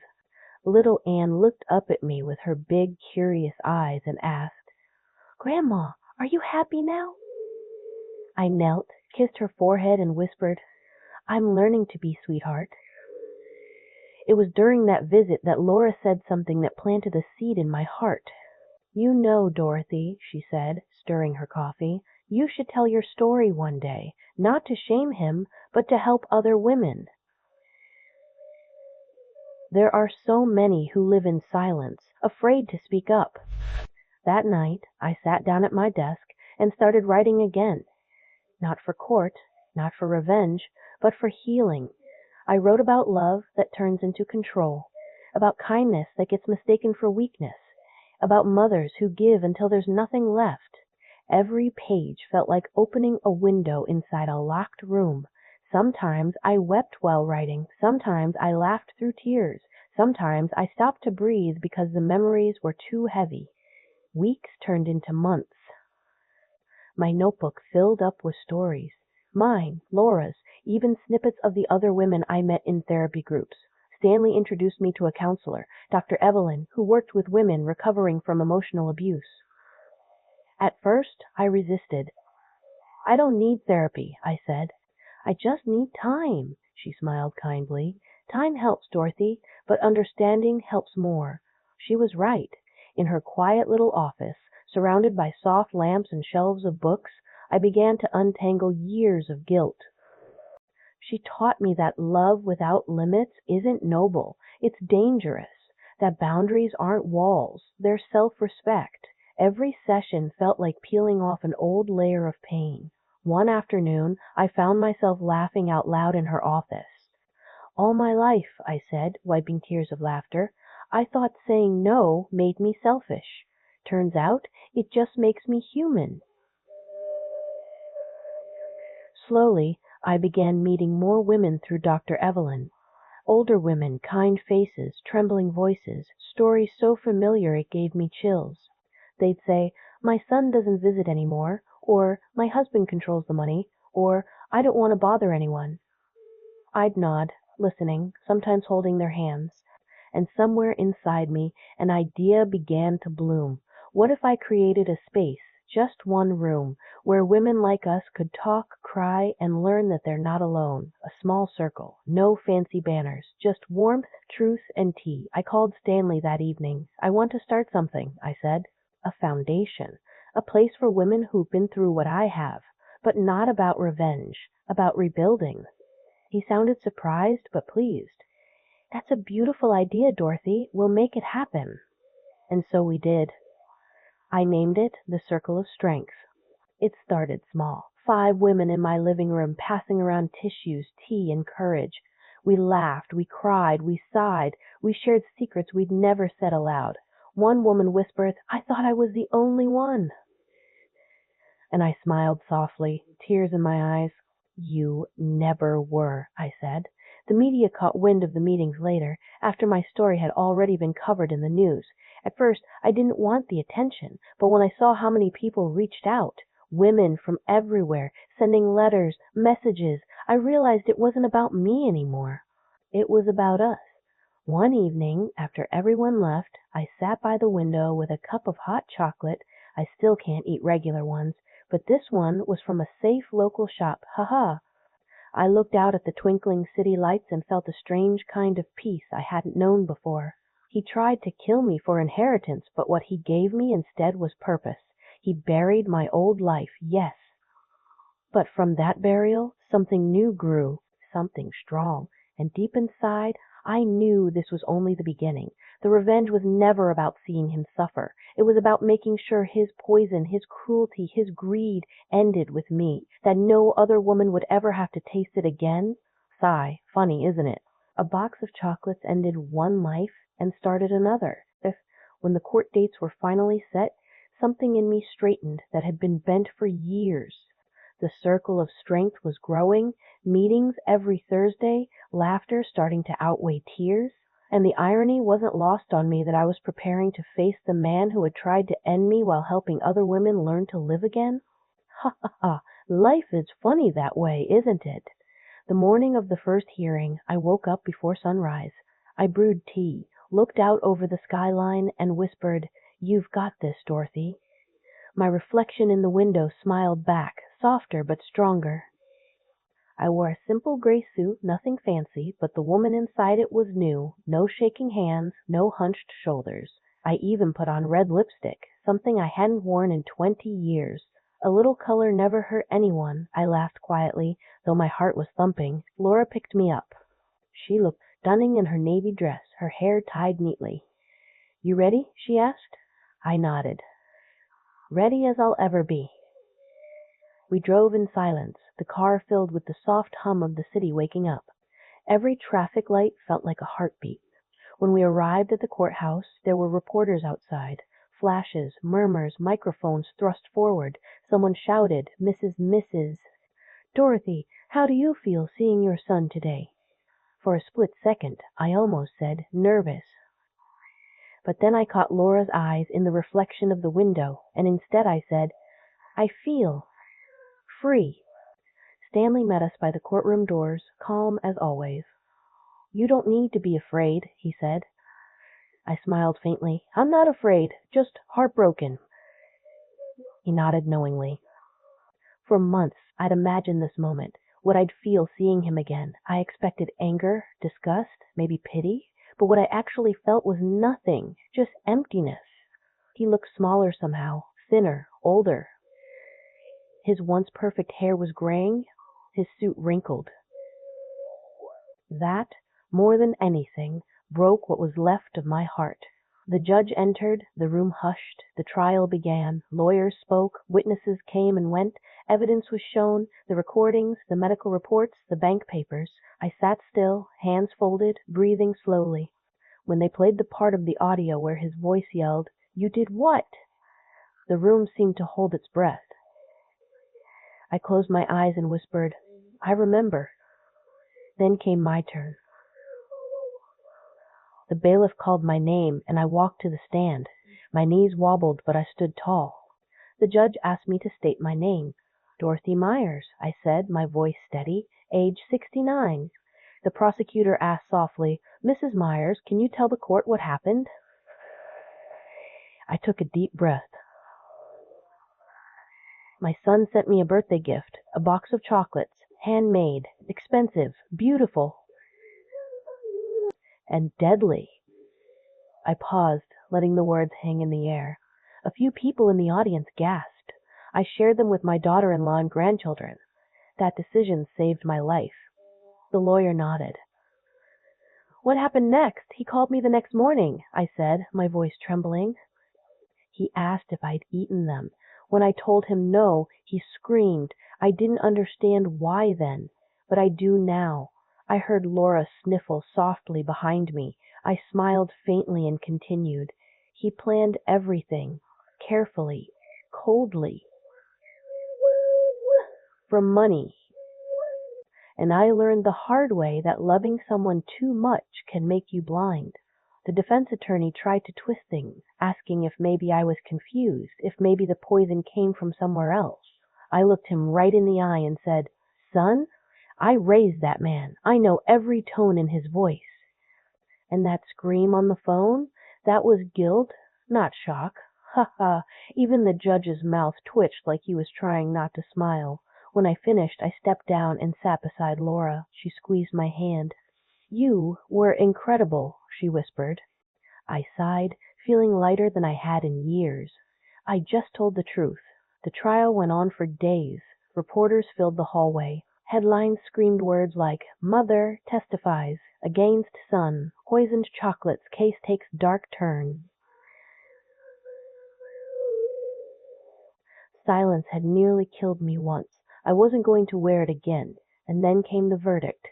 Little Anne looked up at me with her big, curious eyes and asked, Grandma, are you happy now? I knelt, kissed her forehead, and whispered, I'm learning to be, sweetheart. It was during that visit that Laura said something that planted a seed in my heart. You know, Dorothy, she said, stirring her coffee, you should tell your story one day, not to shame him, but to help other women. There are so many who live in silence, afraid to speak up. That night, I sat down at my desk and started writing again. Not for court, not for revenge, but for healing. I wrote about love that turns into control, about kindness that gets mistaken for weakness, about mothers who give until there's nothing left. Every page felt like opening a window inside a locked room. Sometimes I wept while writing, sometimes I laughed through tears, sometimes I stopped to breathe because the memories were too heavy. Weeks turned into months. My notebook filled up with stories. Mine, Laura's, even snippets of the other women I met in therapy groups. Stanley introduced me to a counselor, Dr. Evelyn, who worked with women recovering from emotional abuse. At first, I resisted. I don't need therapy, I said. I just need time, she smiled kindly. Time helps, Dorothy, but understanding helps more. She was right. In her quiet little office, surrounded by soft lamps and shelves of books, I began to untangle years of guilt. She taught me that love without limits isn't noble, it's dangerous, that boundaries aren't walls, they're self-respect. Every session felt like peeling off an old layer of pain. One afternoon, I found myself laughing out loud in her office. All my life, I said, wiping tears of laughter, I thought saying no made me selfish. Turns out, it just makes me human. Slowly, I began meeting more women through Dr. Evelyn. Older women, kind faces, trembling voices, stories so familiar it gave me chills. They'd say, "My son doesn't visit anymore," or "My husband controls the money," or "I don't want to bother anyone." I'd nod, listening, sometimes holding their hands. And somewhere inside me, an idea began to bloom. What if I created a space, just one room, where women like us could talk, cry, and learn that they're not alone? A small circle, no fancy banners, just warmth, truth, and tea. I called Stanley that evening. "I want to start something," I said. "A foundation. A place for women who've been through what I have. But not about revenge. About rebuilding." He sounded surprised, but pleased. "That's a beautiful idea, Dorothy. We'll make it happen." And so we did. I named it the Circle of Strength. It started small. 5 women in my living room passing around tissues, tea, and courage. We laughed, we cried, we sighed, we shared secrets we'd never said aloud. One woman whispered, "I thought I was the only one." And I smiled softly, tears in my eyes. "You never were," I said. The media caught wind of the meetings later, after my story had already been covered in the news. At first, I didn't want the attention, but when I saw how many people reached out, women from everywhere, sending letters, messages, I realized it wasn't about me anymore. It was about us. One evening, after everyone left, I sat by the window with a cup of hot chocolate. I still can't eat regular ones, but this one was from a safe local shop. Ha! I looked out at the twinkling city lights and felt a strange kind of peace I hadn't known before. He tried to kill me for inheritance, but what he gave me instead was purpose. He buried my old life, yes. But from that burial, something new grew, something strong. And deep inside, I knew this was only the beginning. The revenge was never about seeing him suffer. It was about making sure his poison, his cruelty, his greed ended with me, that no other woman would ever have to taste it again. Sigh, funny, isn't it? A box of chocolates ended one life and started another. When the court dates were finally set, something in me straightened that had been bent for years. The circle of strength was growing, meetings every Thursday, laughter starting to outweigh tears, and the irony wasn't lost on me that I was preparing to face the man who had tried to end me while helping other women learn to live again. Ha ha ha! Life is funny that way, isn't it? The morning of the first hearing, I woke up before sunrise. I brewed tea, looked out over the skyline, and whispered, "You've got this, Dorothy." My reflection in the window smiled back, softer but stronger. I wore a simple gray suit, nothing fancy, but the woman inside it was new. No shaking hands, no hunched shoulders. I even put on red lipstick, something I hadn't worn in 20 years. A little color never hurt anyone, I laughed quietly, though my heart was thumping. Laura picked me up. She looked stunning in her navy dress, her hair tied neatly. "You ready?" she asked. I nodded. "Ready as I'll ever be." We drove in silence, the car filled with the soft hum of the city waking up. Every traffic light felt like a heartbeat. When we arrived at the courthouse, there were reporters outside. Flashes, murmurs, microphones thrust forward. Someone shouted, Mrs. Dorothy, how do you feel seeing your son today?" For a split second, I almost said, "Nervous." But then I caught Laura's eyes in the reflection of the window, and instead I said, "I feel free." Stanley met us by the courtroom doors, calm as always. "You don't need to be afraid," he said. I smiled faintly. "I'm not afraid, just heartbroken." He nodded knowingly. For months I'd imagined this moment, what I'd feel seeing him again. I expected anger, disgust, maybe pity, but what I actually felt was nothing, just emptiness. He looked smaller somehow, thinner, older. His once perfect hair was graying, his suit wrinkled. That, more than anything, broke what was left of my heart. The judge entered, the room hushed, the trial began. Lawyers spoke, witnesses came and went, evidence was shown, the recordings, the medical reports, the bank papers. I sat still, hands folded, breathing slowly. When they played the part of the audio where his voice yelled, "You did what?" the room seemed to hold its breath. I closed my eyes and whispered, "I remember." Then came my turn. The bailiff called my name, and I walked to the stand. My knees wobbled, but I stood tall. The judge asked me to state my name. "Dorothy Myers," I said, my voice steady, "age 69. The prosecutor asked softly, "Mrs. Myers, can you tell the court what happened?" I took a deep breath. "My son sent me a birthday gift, a box of chocolates, handmade, expensive, beautiful, and deadly." I paused, letting the words hang in the air. A few people in the audience gasped. I shared them with my daughter-in-law and grandchildren. That decision saved my life. The lawyer nodded. "What happened next? He called me the next morning," I said, my voice trembling. "He asked if I'd eaten them. When I told him no, he screamed. I didn't understand why then, but I do now." I heard Laura sniffle softly behind me. I smiled faintly and continued. "He planned everything, carefully, coldly, for money. And I learned the hard way that loving someone too much can make you blind." The defense attorney tried to twist things, asking if maybe I was confused, if maybe the poison came from somewhere else. I looked him right in the eye and said, "Son, I raised that man. I know every tone in his voice." "And that scream on the phone? That was guilt, not shock." Ha ha! Even the judge's mouth twitched like he was trying not to smile. When I finished, I stepped down and sat beside Laura. She squeezed my hand. "You were incredible," she whispered. I sighed, feeling lighter than I had in years. I just told the truth. The trial went on for days. Reporters filled the hallway. Headlines screamed words like, "Mother testifies, against son, poisoned chocolates, case takes dark turn." Silence had nearly killed me once. I wasn't going to wear it again. And then came the verdict.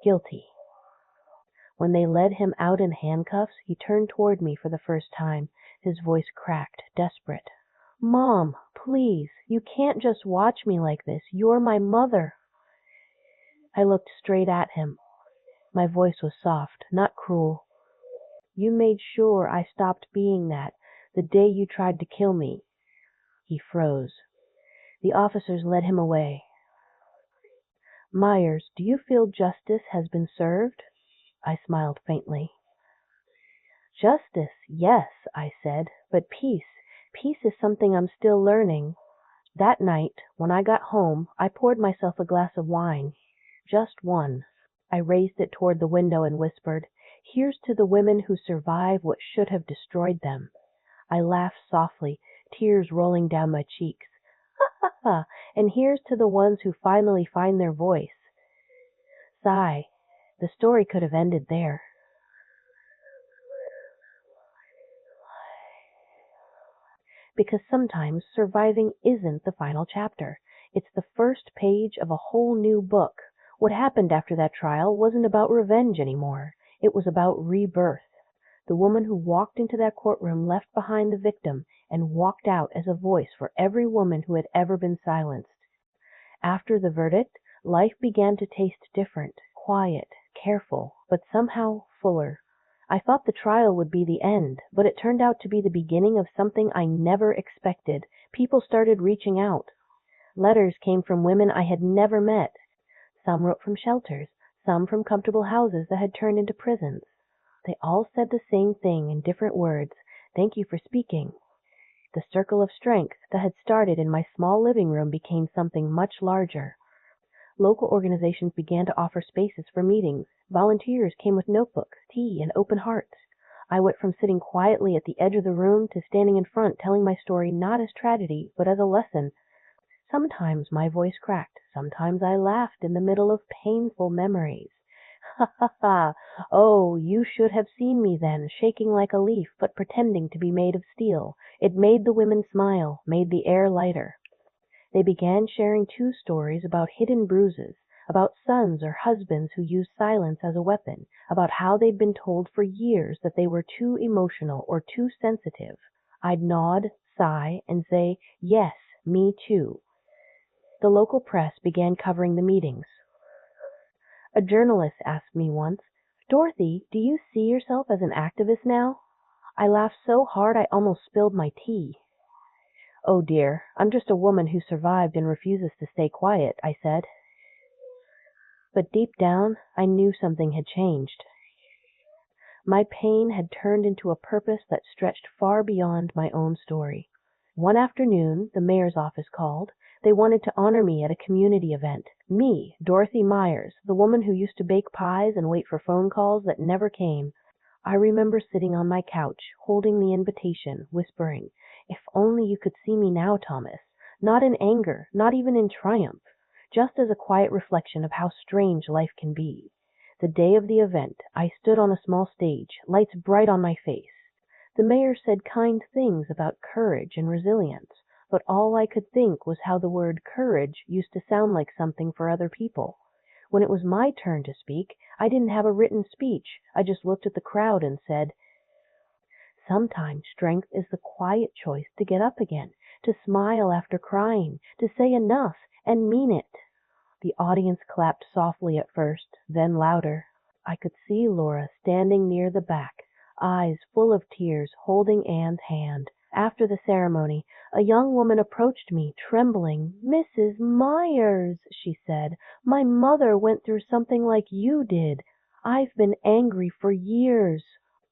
Guilty. When they led him out in handcuffs, he turned toward me for the first time. His voice cracked, desperate. "Mom, please, you can't just watch me like this. You're my mother." I looked straight at him. My voice was soft, not cruel. "You made sure I stopped being that the day you tried to kill me." He froze. The officers led him away. "Myers, do you feel justice has been served?" I smiled faintly. "Justice, yes," I said, "but peace. Peace is something I'm still learning." That night, when I got home, I poured myself a glass of wine. Just one. I raised it toward the window and whispered, "Here's to the women who survive what should have destroyed them." I laughed softly, tears rolling down my cheeks. "Ha ha ha! And here's to the ones who finally find their voice." Sigh. The story could have ended there. Because sometimes surviving isn't the final chapter. It's the first page of a whole new book. What happened after that trial wasn't about revenge anymore. It was about rebirth. The woman who walked into that courtroom left behind the victim and walked out as a voice for every woman who had ever been silenced. After the verdict, life began to taste different, quiet, careful, but somehow fuller. I thought the trial would be the end, but it turned out to be the beginning of something I never expected. People started reaching out. Letters came from women I had never met. Some wrote from shelters, some from comfortable houses that had turned into prisons. They all said the same thing in different words. "Thank you for speaking." The circle of strength that had started in my small living room became something much larger. Local organizations began to offer spaces for meetings. Volunteers came with notebooks, tea, and open hearts. I went from sitting quietly at the edge of the room to standing in front telling my story not as tragedy, but as a lesson. Sometimes my voice cracked. Sometimes I laughed in the middle of painful memories. Ha ha ha! Oh, you should have seen me then, shaking like a leaf, but pretending to be made of steel. It made the women smile, made the air lighter. They began sharing two stories about hidden bruises, about sons or husbands who used silence as a weapon, about how they'd been told for years that they were too emotional or too sensitive. I'd nod, sigh, and say, yes, me too. The local press began covering the meetings. A journalist asked me once, Dorothy, do you see yourself as an activist now? I laughed so hard I almost spilled my tea. Oh dear, I'm just a woman who survived and refuses to stay quiet, I said. But deep down, I knew something had changed. My pain had turned into a purpose that stretched far beyond my own story. One afternoon, the mayor's office called. They wanted to honor me at a community event. Me, Dorothy Myers, the woman who used to bake pies and wait for phone calls that never came. I remember sitting on my couch, holding the invitation, whispering, if only you could see me now, Thomas. Not in anger, not even in triumph, just as a quiet reflection of how strange life can be. The day of the event, I stood on a small stage, lights bright on my face. The mayor said kind things about courage and resilience, but all I could think was how the word courage used to sound like something for other people. When it was my turn to speak, I didn't have a written speech. I just looked at the crowd and said, sometimes strength is the quiet choice to get up again, to smile after crying, to say enough and mean it. The audience clapped softly at first, then louder. I could see Laura standing near the back, eyes full of tears, holding Anne's hand. After the ceremony, a young woman approached me, trembling. Mrs. Myers, she said, my mother went through something like you did. I've been angry for years,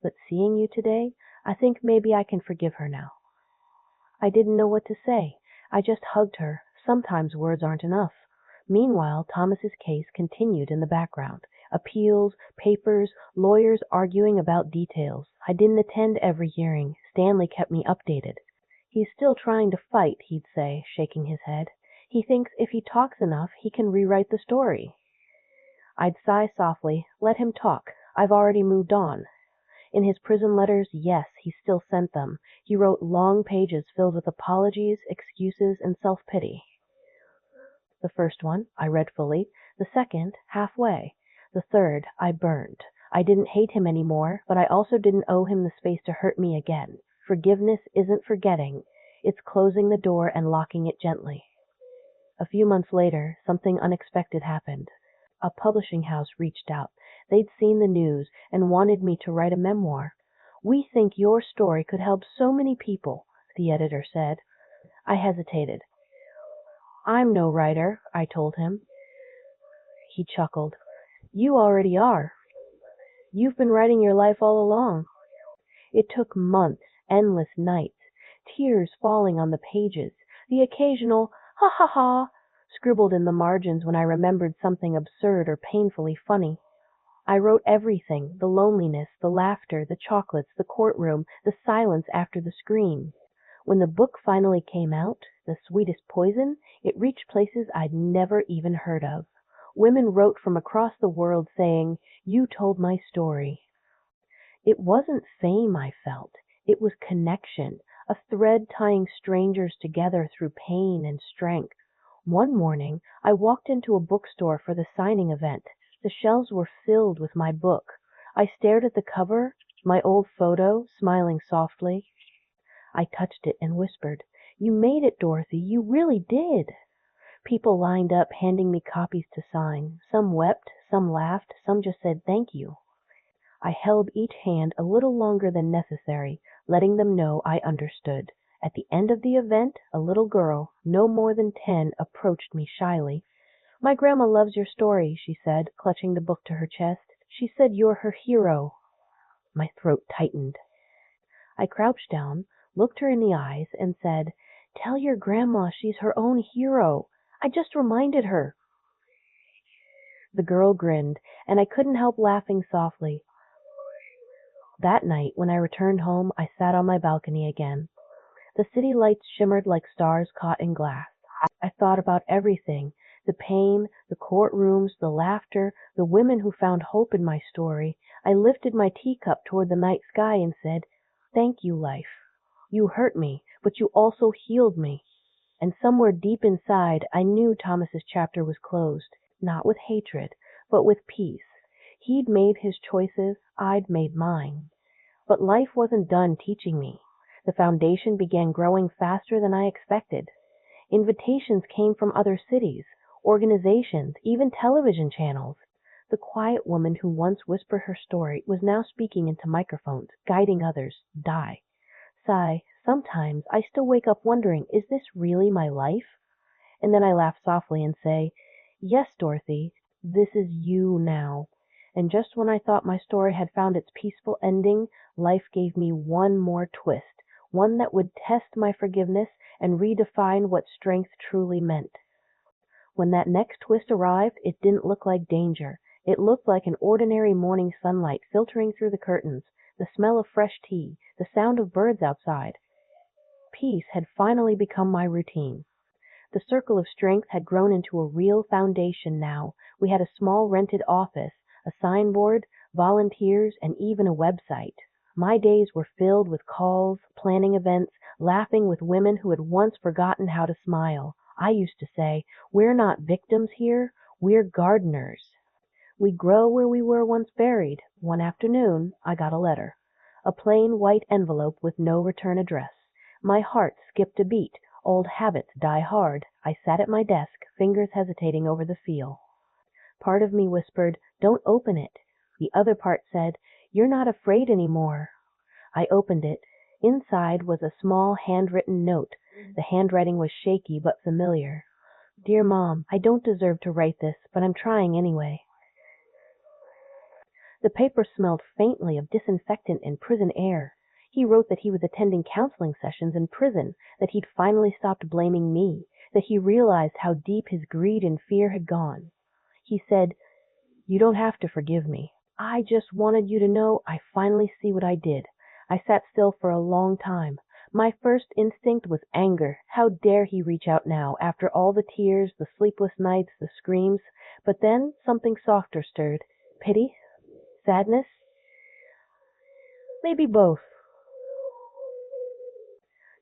but seeing you today, I think maybe I can forgive her now. I didn't know what to say. I just hugged her. Sometimes words aren't enough. Meanwhile, Thomas's case continued in the background. Appeals, papers, lawyers arguing about details. I didn't attend every hearing. Stanley kept me updated. He's still trying to fight, he'd say, shaking his head. He thinks if he talks enough, he can rewrite the story. I'd sigh softly. Let him talk. I've already moved on. In his prison letters, yes, he still sent them. He wrote long pages filled with apologies, excuses, and self-pity. The first one, I read fully. The second, halfway. The third, I burned. I didn't hate him anymore, but I also didn't owe him the space to hurt me again. Forgiveness isn't forgetting. It's closing the door and locking it gently. A few months later, something unexpected happened. A publishing house reached out. They'd seen the news and wanted me to write a memoir. We think your story could help so many people, the editor said. I hesitated. I'm no writer, I told him. He chuckled. You already are. You've been writing your life all along. It took months, endless nights, tears falling on the pages, the occasional ha ha ha scribbled in the margins when I remembered something absurd or painfully funny. I wrote everything, the loneliness, the laughter, the chocolates, the courtroom, the silence after the screen. When the book finally came out, The Sweetest Poison, it reached places I'd never even heard of. Women wrote from across the world saying, you told my story. It wasn't fame I felt. It was connection, a thread tying strangers together through pain and strength. One morning, I walked into a bookstore for the signing event. The shelves were filled with my book. I stared at the cover, my old photo, smiling softly. I touched it and whispered, you made it, Dorothy. You really did. People lined up, handing me copies to sign. Some wept, some laughed, some just said thank you. I held each hand a little longer than necessary, letting them know I understood. At the end of the event, a little girl, no more than 10, approached me shyly. My grandma loves your story, she said, clutching the book to her chest. She said you're her hero. My throat tightened. I crouched down, looked her in the eyes, and said, tell your grandma she's her own hero. I just reminded her. The girl grinned, and I couldn't help laughing softly. That night, when I returned home, I sat on my balcony again. The city lights shimmered like stars caught in glass. I thought about everything, the pain, the courtrooms, the laughter, the women who found hope in my story. I lifted my teacup toward the night sky and said, thank you, life. You hurt me, but you also healed me. And somewhere deep inside, I knew Thomas's chapter was closed. not with hatred, but with peace. He'd made his choices, I'd made mine. But life wasn't done teaching me. The foundation began growing faster than I expected. Invitations came from other cities, organizations, even television channels. The quiet woman who once whispered her story was now speaking into microphones, guiding others. Die. Sigh, sometimes I still wake up wondering, is this really my life? And then I laugh softly and say, yes, Dorothy, this is you now. And just when I thought my story had found its peaceful ending, life gave me one more twist, one that would test my forgiveness and redefine what strength truly meant. When that next twist arrived, it didn't look like danger. It looked like an ordinary morning sunlight filtering through the curtains, the smell of fresh tea, the sound of birds outside. Peace had finally become my routine. The circle of strength had grown into a real foundation now. We had a small rented office, a signboard, volunteers, and even a website. My days were filled with calls, planning events, laughing with women who had once forgotten how to smile. I used to say, we're not victims here, we're gardeners. We grow where we were once buried. One afternoon, I got a letter. A plain white envelope with no return address. My heart skipped a beat. Old habits die hard. I sat at my desk, fingers hesitating over the seal. Part of me whispered, don't open it. The other part said, you're not afraid anymore. I opened it. Inside was a small handwritten note. The handwriting was shaky but familiar. Dear Mom, I don't deserve to write this, but I'm trying anyway. The paper smelled faintly of disinfectant and prison air. He wrote that he was attending counseling sessions in prison, that he'd finally stopped blaming me, that he realized how deep his greed and fear had gone. He said, you don't have to forgive me. I just wanted you to know I finally see what I did. I sat still for a long time. My first instinct was anger. How dare he reach out now, after all the tears, the sleepless nights, the screams? But then something softer stirred. Pity? Sadness? Maybe both.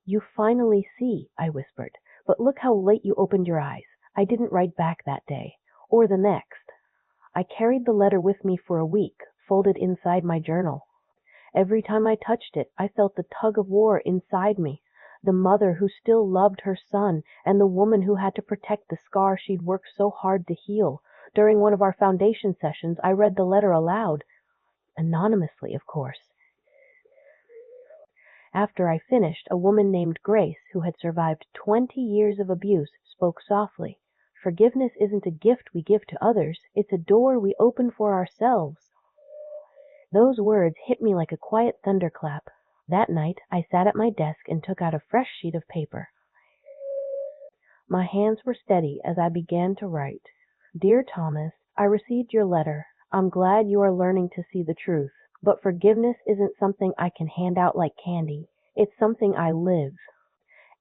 You finally see, I whispered. But look how late you opened your eyes. I didn't write back that day. Or the next. I carried the letter with me for a week, folded inside my journal. Every time I touched it, I felt the tug of war inside me. The mother who still loved her son, and the woman who had to protect the scar she'd worked so hard to heal. During one of our foundation sessions, I read the letter aloud. Anonymously, of course. After I finished, a woman named Grace, who had survived 20 years of abuse, spoke softly. Forgiveness isn't a gift we give to others, it's a door we open for ourselves. Those words hit me like a quiet thunderclap. That night, I sat at my desk and took out a fresh sheet of paper. My hands were steady as I began to write. Dear Thomas, I received your letter. I'm glad you are learning to see the truth. But forgiveness isn't something I can hand out like candy. It's something I live.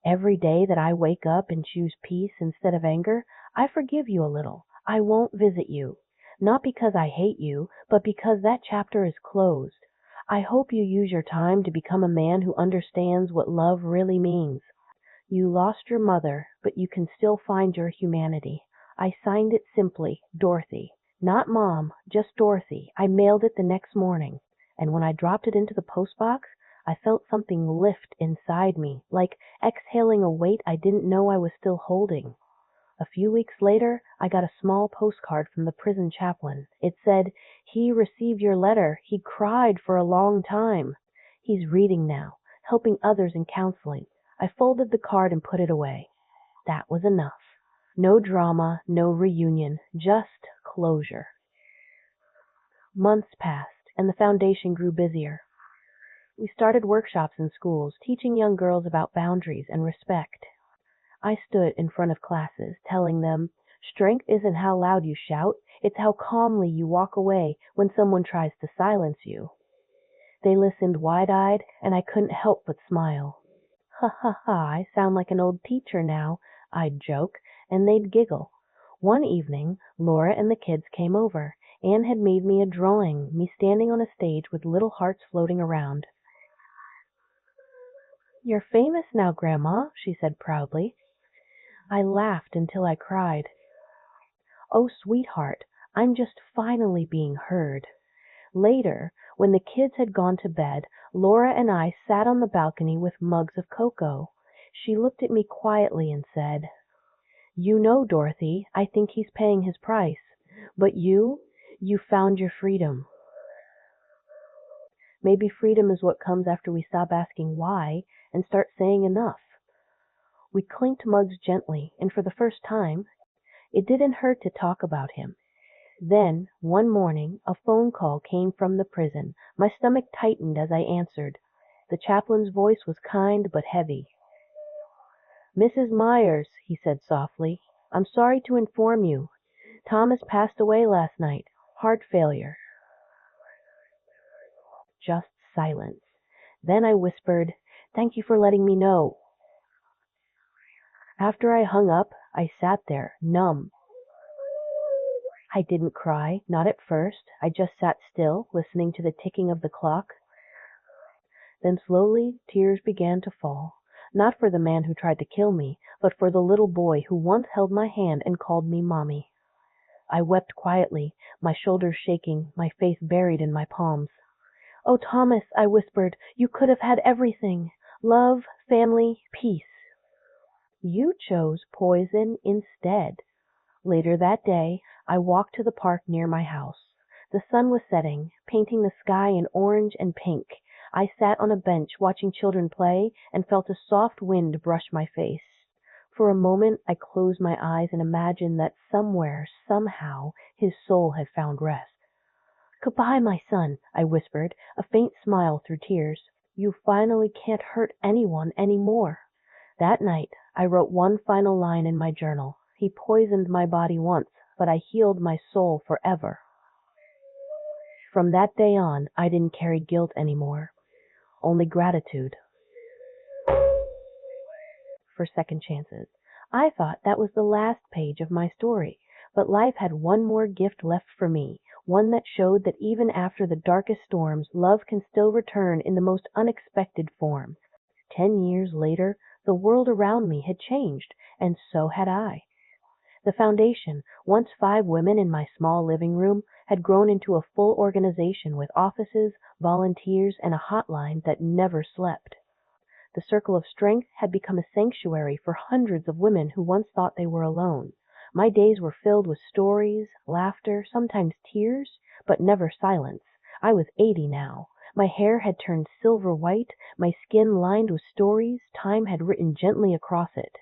Every day that I wake up and choose peace instead of anger, I forgive you a little. I won't visit you. Not because I hate you, but because that chapter is closed. I hope you use your time to become a man who understands what love really means. You lost your mother, but you can still find your humanity. I signed it simply, Dorothy. Not Mom, just Dorothy. I mailed it the next morning. And when I dropped it into the postbox, I felt something lift inside me, like exhaling a weight I didn't know I was still holding. A few weeks later, I got a small postcard from the prison chaplain. It said, he received your letter. He cried for a long time. He's reading now, helping others in counseling. I folded the card and put it away. That was enough. No drama, no reunion, just closure. Months passed, and the foundation grew busier. We started workshops in schools, teaching young girls about boundaries and respect. I stood in front of classes, telling them, strength isn't how loud you shout, it's how calmly you walk away when someone tries to silence you. They listened wide-eyed, and I couldn't help but smile. Ha ha ha, I sound like an old teacher now, I'd joke, and they'd giggle. One evening, Laura and the kids came over. Anne had made me a drawing, me standing on a stage with little hearts floating around. You're famous now, Grandma, she said proudly. I laughed until I cried. Oh, sweetheart, I'm just finally being heard. Later, when the kids had gone to bed, Laura and I sat on the balcony with mugs of cocoa. She looked at me quietly and said, "You know, Dorothy, I think he's paying his price. But you found your freedom. Maybe freedom is what comes after we stop asking why and start saying enough." We clinked mugs gently, and for the first time, it didn't hurt to talk about him. Then, one morning, a phone call came from the prison. My stomach tightened as I answered. The chaplain's voice was kind but heavy. "Mrs. Myers," he said softly, "I'm sorry to inform you. Thomas passed away last night. Heart failure." Just silence. Then I whispered, "Thank you for letting me know." After I hung up, I sat there, numb. I didn't cry, not at first. I just sat still, listening to the ticking of the clock. Then slowly tears began to fall, not for the man who tried to kill me, but for the little boy who once held my hand and called me Mommy. I wept quietly, my shoulders shaking, my face buried in my palms. "Oh, Thomas," I whispered, "you could have had everything. Love, family, peace. You chose poison instead." Later that day, I walked to the park near my house. The sun was setting, painting the sky in orange and pink. I sat on a bench watching children play and felt a soft wind brush my face. For a moment, I closed my eyes and imagined that somewhere, somehow, his soul had found rest. "Goodbye, my son," I whispered, a faint smile through tears. "You finally can't hurt anyone any more." That night, I wrote one final line in my journal. "He poisoned my body once, but I healed my soul forever." From that day on, I didn't carry guilt anymore, only gratitude for second chances. I thought that was the last page of my story, but life had one more gift left for me, one that showed that even after the darkest storms, love can still return in the most unexpected form. 10 years later, the world around me had changed, and so had I. The foundation, once 5 women in my small living room, had grown into a full organization with offices, volunteers, and a hotline that never slept. The Circle of Strength had become a sanctuary for hundreds of women who once thought they were alone. My days were filled with stories, laughter, sometimes tears, but never silence. I was 80 now. My hair had turned silver white, my skin lined with stories time had written gently across it.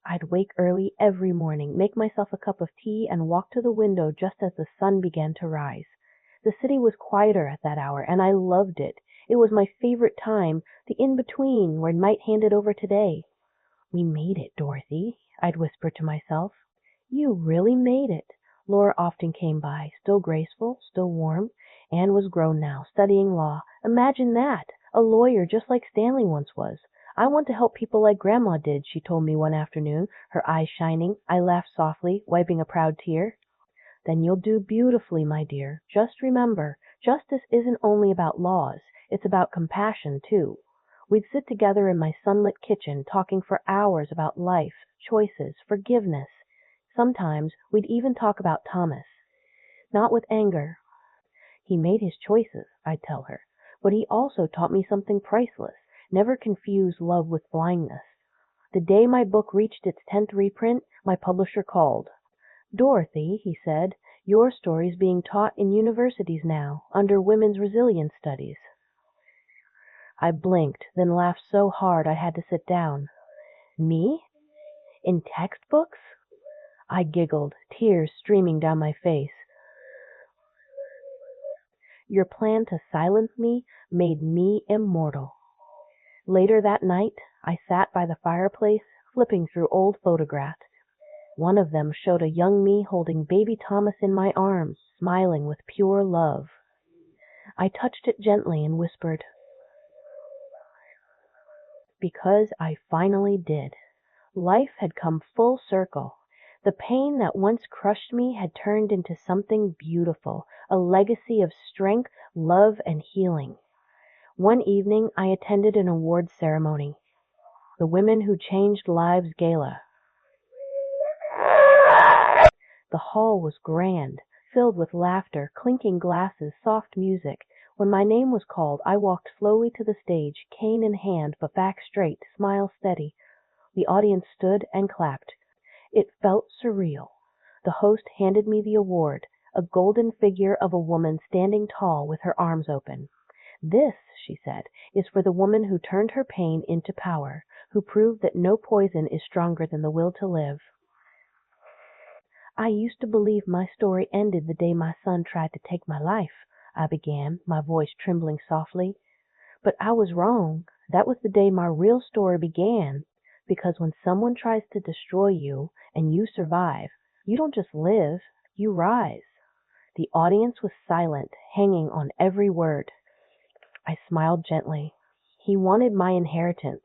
I'd wake early every morning, make myself a cup of tea, and walk to the window just as the sun began to rise. The city was quieter at that hour, and I loved it. It was my favorite time, the in-between where night handed over to day. "We made it, Dorothy," I'd whisper to myself. "You really made it." Laura often came by, still graceful, still warm. Anne was grown now, studying law. Imagine that! A lawyer just like Stanley once was. "I want to help people like Grandma did," she told me one afternoon, her eyes shining. I laughed softly, wiping a proud tear. "Then you'll do beautifully, my dear. Just remember, justice isn't only about laws. It's about compassion, too." We'd sit together in my sunlit kitchen, talking for hours about life, choices, forgiveness. Sometimes we'd even talk about Thomas. Not with anger. "He made his choices," I'd tell her. "But he also taught me something priceless. Never confuse love with blindness." The day my book reached its 10th reprint, my publisher called. "Dorothy," he said, "your story's being taught in universities now, under women's resilience studies." I blinked, then laughed so hard I had to sit down. "Me? In textbooks?" I giggled, tears streaming down my face. "Your plan to silence me made me immortal." Later that night, I sat by the fireplace, flipping through old photographs. One of them showed a young me holding baby Thomas in my arms, smiling with pure love. I touched it gently and whispered, "Because I finally did." Life had come full circle. The pain that once crushed me had turned into something beautiful, a legacy of strength, love, and healing. One evening, I attended an awards ceremony, the Women Who Changed Lives Gala. The hall was grand, filled with laughter, clinking glasses, soft music. When my name was called, I walked slowly to the stage, cane in hand, but back straight, smile steady. The audience stood and clapped. It felt surreal. The host handed me the award, a golden figure of a woman standing tall with her arms open. "This," she said, "is for the woman who turned her pain into power, who proved that no poison is stronger than the will to live." "I used to believe my story ended the day my son tried to take my life," I began, my voice trembling softly. "But I was wrong. That was the day my real story began. Because when someone tries to destroy you and you survive, you don't just live, you rise." The audience was silent, hanging on every word. I smiled gently. He wanted my inheritance,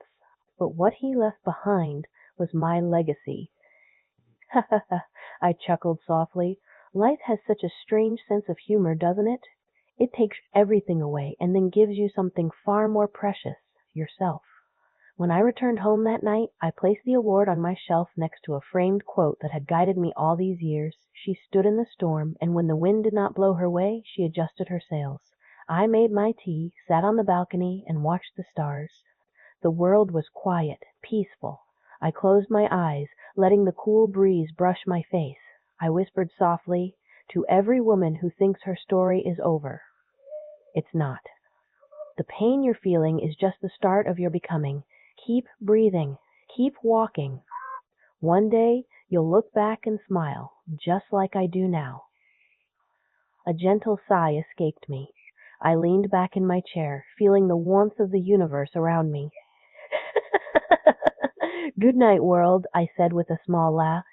but what he left behind was my legacy. "Ha ha ha," I chuckled softly. "Life has such a strange sense of humor, doesn't it? It takes everything away and then gives you something far more precious, yourself." When I returned home that night, I placed the award on my shelf next to a framed quote that had guided me all these years. She stood in the storm, and when the wind did not blow her way, she adjusted her sails. I made my tea, sat on the balcony, and watched the stars. The world was quiet, peaceful. I closed my eyes, letting the cool breeze brush my face. I whispered softly, "To every woman who thinks her story is over, it's not. The pain you're feeling is just the start of your becoming. Keep breathing. Keep walking. One day you'll look back and smile, just like I do now." A gentle sigh escaped me. I leaned back in my chair, feeling the warmth of the universe around me. "Good night, world," I said with a small laugh.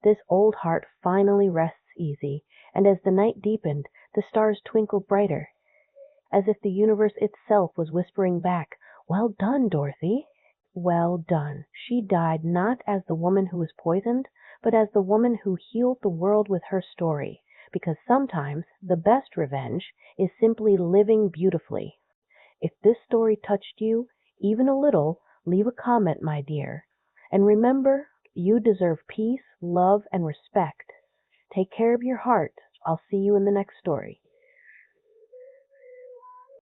This old heart finally rests easy, and as the night deepened, the stars twinkled brighter, as if the universe itself was whispering back, "Well done, Dorothy. Well done." She died not as the woman who was poisoned, but as the woman who healed the world with her story. Because sometimes the best revenge is simply living beautifully. If this story touched you, even a little, leave a comment, my dear. And remember, you deserve peace, love, and respect. Take care of your heart. I'll see you in the next story.